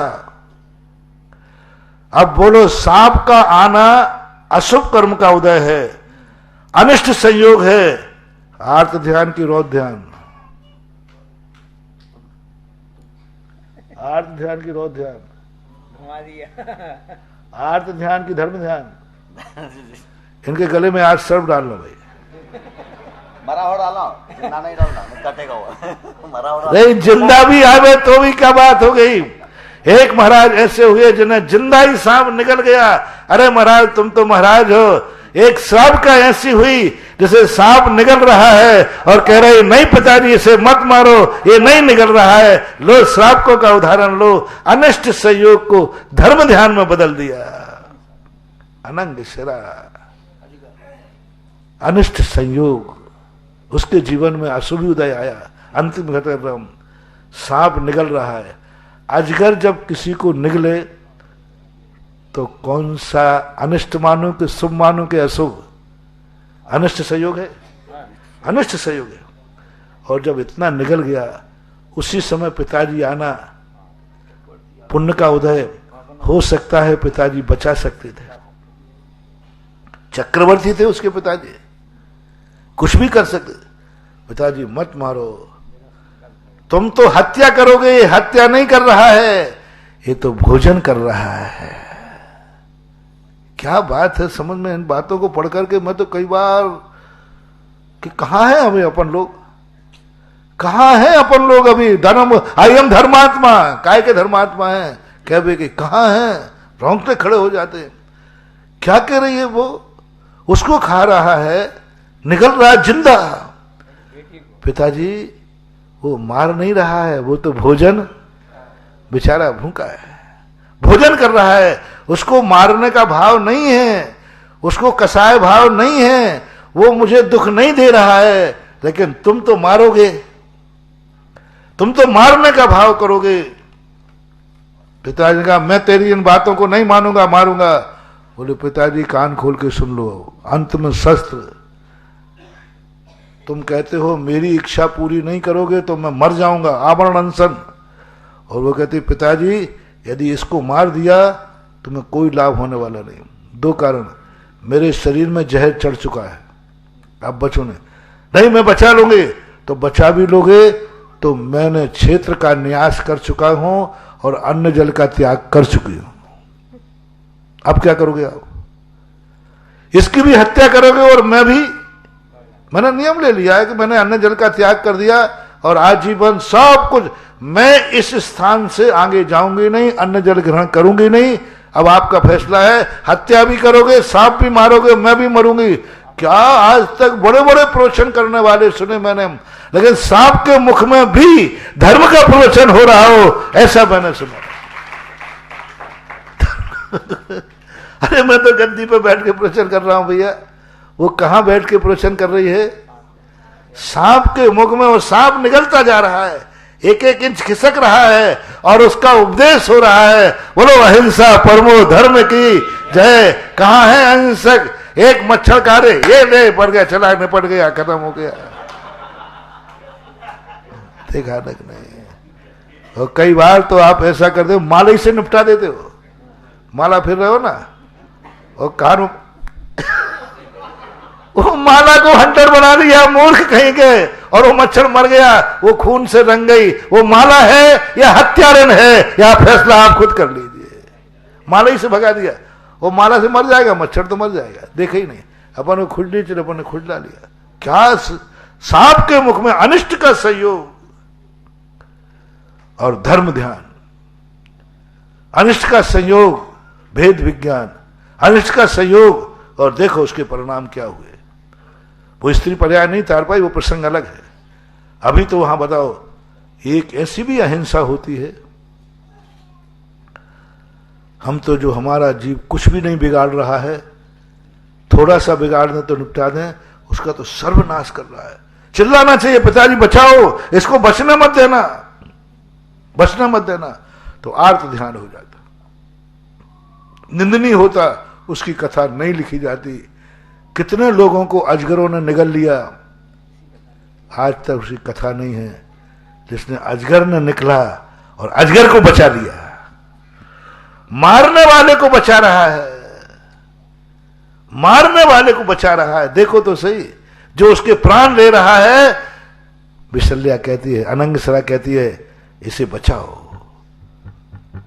अब बोलो, सांप का आना अशुभ कर्म का उदय है, अनिष्ट संयोग है। आर्त ध्यान की रोध ध्यान, आर्त ध्यान की रोध ध्यान, आर्त ध्यान की धर्म ध्यान। इनके गले में आज सर्प डाल लो भाई। मरा हो डालो, जिंदा नहीं डालना, कटेगा वो। मरा हो डालो। नहीं, जिंदा भी आवे तो भी क्या बात हो गई। एक महाराज ऐसे हुए जिन्हें जिंदा ही सांप निकल गया। अरे महाराज, तुम तो महाराज हो। एक सांप का ऐसी हुई जैसे सांप निकल रहा है और कह रहे नहीं पिताजी इसे मत मारो, ये नहीं निकल रहा है। लो श्राप का उदाहरण लो, अनिष्ट संयोग को धर्म ध्यान में बदल दिया। अनंग शिरा, अनिष्ट संयोग, उसके जीवन में अशुभ उदय आया। अंतिम घटना सांप निगल रहा है। अजगर जब किसी को निगले तो कौन सा अनिष्ट मानो कि शुभ मानो कि अशुभ? अनिष्ट संयोग है, अनिष्ट संयोग है। और जब इतना निगल गया उसी समय पिताजी आना, पुण्य का उदय, हो सकता है पिताजी बचा सकते थे। चक्रवर्ती थे उसके पिताजी, कुछ भी कर सकते। पिताजी मत मारो, तुम तो हत्या करोगे, ये हत्या नहीं कर रहा है, ये तो भोजन कर रहा है। क्या बात है, समझ में इन बातों को पढ़ करके मैं तो कई बार कि कहां है हमें अपन लोग, कहां है अपन लोग अभी? धर्म, आई एम धर्मात्मा, काय के धर्मात्मा है कहवे कि कहां है? रोंगटे खड़े हो जाते हैं। क्या कह रही है वो? उसको खा रहा है, निकल रहा है जिंदा। पिताजी वो मार नहीं रहा है, वो तो भोजन, बेचारा भूखा है, भोजन कर रहा है। उसको मारने का भाव नहीं है, उसको कसाय भाव नहीं है, वो मुझे दुख नहीं दे रहा है। लेकिन तुम तो मारोगे, तुम तो मारने का भाव करोगे। पिताजी ने कहा मैं तेरी इन बातों को नहीं मानूंगा, मारूंगा। बोले पिताजी कान खोल के सुन लो, अंत में शस्त्र। तुम कहते हो मेरी इच्छा पूरी नहीं करोगे तो मैं मर जाऊंगा, आवरण अनशन। और वो कहती पिताजी यदि इसको मार दिया तुम्हें कोई लाभ होने वाला नहीं। दो कारण, मेरे शरीर में जहर चढ़ चुका है, अब बचो नहीं, मैं बचा लूंगी। तो बचा भी लोगे तो मैंने क्षेत्र का न्यास कर चुका हूं और अन्न जल का त्याग कर चुकी हूं। अब क्या करोगे आप? इसकी भी हत्या करोगे और मैं भी, मैंने नियम ले लिया है कि मैंने अन्न जल का त्याग कर दिया और आजीवन सब कुछ, मैं इस स्थान से आगे जाऊंगी नहीं, अन्न जल ग्रहण करूंगी नहीं। अब आपका फैसला है, हत्या भी करोगे, सांप भी मारोगे, मैं भी मरूंगी। क्या आज तक बड़े बड़े प्रवचन करने वाले सुने मैंने, लेकिन सांप के मुख में भी धर्म का प्रवचन हो रहा हो ऐसा मैंने सुना। अरे मैं तो गद्दी पे बैठ के प्रवचन कर रहा हूं भैया, वो कहां बैठ के प्रवचन कर रही है? सांप के मुख में वो सांप निकलता जा रहा है, एक एक इंच खिसक रहा है और उसका उपदेश हो रहा है। बोलो अहिंसा परमो धर्म की जय। कहां है अहिंसक? एक मच्छर कारे, ये ले पड़ गया, चला निपट गया, खत्म हो गया। देखा तक नहीं। और कई बार तो आप ऐसा करते हो, माला ही से निपटा देते हो, माला फिर रहे हो ना, और कान वो माला को हंटर बना दिया, मूर्ख कहीं गए, और वो मच्छर मर गया, वो खून से रंग गई। वो माला है या हत्यारण है, या फैसला आप खुद कर लीजिए। माला ही से भगा दिया, वो माला से मर जाएगा, मच्छर तो मर जाएगा, देखा ही नहीं। अपन को खुजली चल, अपन ने खुजला लिया। क्या सांप के मुख में अनिष्ट का संयोग और धर्म ध्यान, अनिष्ट का संयोग भेद विज्ञान, अनिष्ट का संयोग, और देखो उसके परिणाम क्या हुए। वो स्त्री पर्याय नहीं तार पाई, वो प्रसंग अलग है। अभी तो वहां बताओ, एक ऐसी भी अहिंसा होती है। हम तो जो हमारा जीव कुछ भी नहीं बिगाड़ रहा है, थोड़ा सा बिगाड़ दें तो निपटा दें, उसका तो सर्वनाश कर रहा है। चिल्लाना चाहिए पिताजी बचाओ, इसको बचने मत देना, बचना मत देना। तो आर्त ध्यान हो जाता, निंदनीय होता, उसकी कथा नहीं लिखी जाती। कितने लोगों को अजगरों ने निगल लिया, आज तक उसकी कथा नहीं है। जिसने अजगर ने निकला और अजगर को बचा लिया, मारने वाले को बचा रहा है, मारने वाले को बचा रहा है। देखो तो सही, जो उसके प्राण ले रहा है, विशल्या कहती है, अनंगसरा कहती है, इसे बचाओ।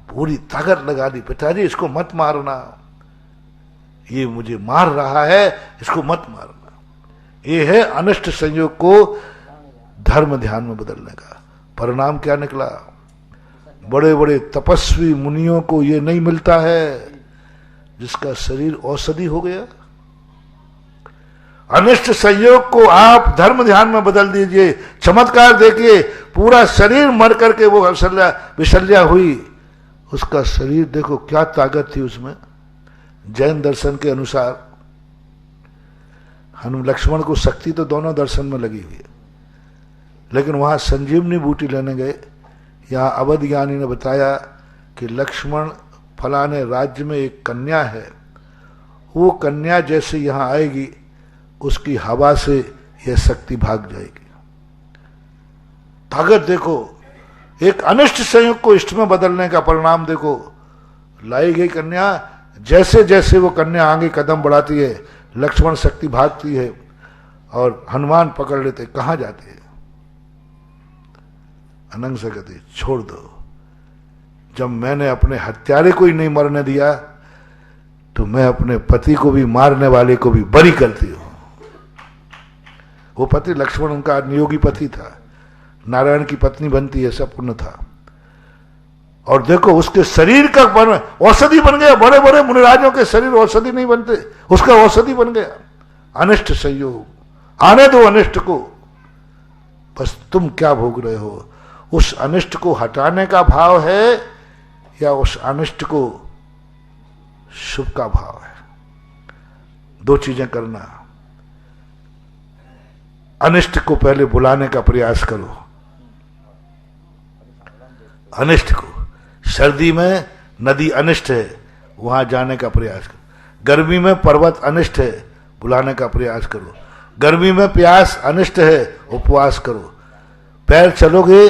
पूरी ताकत लगा दी, पिताजी इसको मत मारना, ये मुझे मार रहा है, इसको मत मारना। ये है अनिष्ट संयोग को धर्म ध्यान में बदलने का। परिणाम क्या निकला? बड़े बड़े तपस्वी मुनियों को ये नहीं मिलता है जिसका शरीर औषधि हो गया। अनिष्ट संयोग को आप धर्म ध्यान में बदल दीजिए। चमत्कार देखिए, पूरा शरीर मर करके वो विशल्या हुई, उसका शरीर देखो क्या ताकत थी उसमें। जैन दर्शन के अनुसार हनुमान लक्ष्मण को शक्ति तो दोनों दर्शन में लगी हुई है, लेकिन वहां संजीवनी बूटी लेने गए, यहाँ अवध ज्ञानी ने बताया कि लक्ष्मण फलाने राज्य में एक कन्या है, वो कन्या जैसे यहाँ आएगी उसकी हवा से यह शक्ति भाग जाएगी। ताकत देखो, एक अनिष्ट संयोग को इष्ट में बदलने का परिणाम देखो। लाई गई कन्या, जैसे जैसे वो कन्या आगे कदम बढ़ाती है, लक्ष्मण शक्ति भागती है और हनुमान पकड़ लेते। कहां जाते हैं? अनंग से कहते छोड़ दो। जब मैंने अपने हत्यारे को ही नहीं मरने दिया तो मैं अपने पति को भी, मारने वाले को भी बरी करती हूं। वो पति लक्ष्मण उनका नियोगी पति था, नारायण की पत्नी बनती है, सब पुण्य था। और देखो उसके शरीर का औषधि बन गया। बड़े बड़े मुनिराजों के शरीर औषधि नहीं बनते, उसका औषधि बन गया। अनिष्ट संयोग, आने दो अनिष्ट को, बस तुम क्या भोग रहे हो? उस अनिष्ट को हटाने का भाव है या उस अनिष्ट को शुभ का भाव है? दो चीजें करना। अनिष्ट को पहले बुलाने का प्रयास करो। अनिष्ट को, सर्दी में नदी अनिष्ट है, वहां जाने का प्रयास करो। गर्मी में पर्वत अनिष्ट है, बुलाने का प्रयास करो। गर्मी में प्यास अनिष्ट है, उपवास करो। पैर चलोगे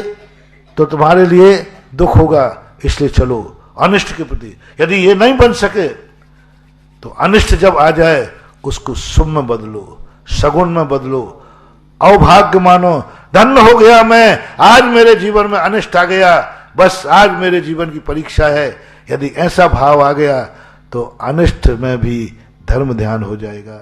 तो तुम्हारे लिए दुख होगा, इसलिए चलो अनिष्ट के प्रति। यदि ये नहीं बन सके तो अनिष्ट जब आ जाए उसको शुभ में बदलो, सगुण में बदलो, अवभाग्य मानो। धन्य हो गया मैं, आज मेरे जीवन में अनिष्ट आ गया, बस आज मेरे जीवन की परीक्षा है। यदि ऐसा भाव आ गया तो अनिष्ट में भी धर्म ध्यान हो जाएगा।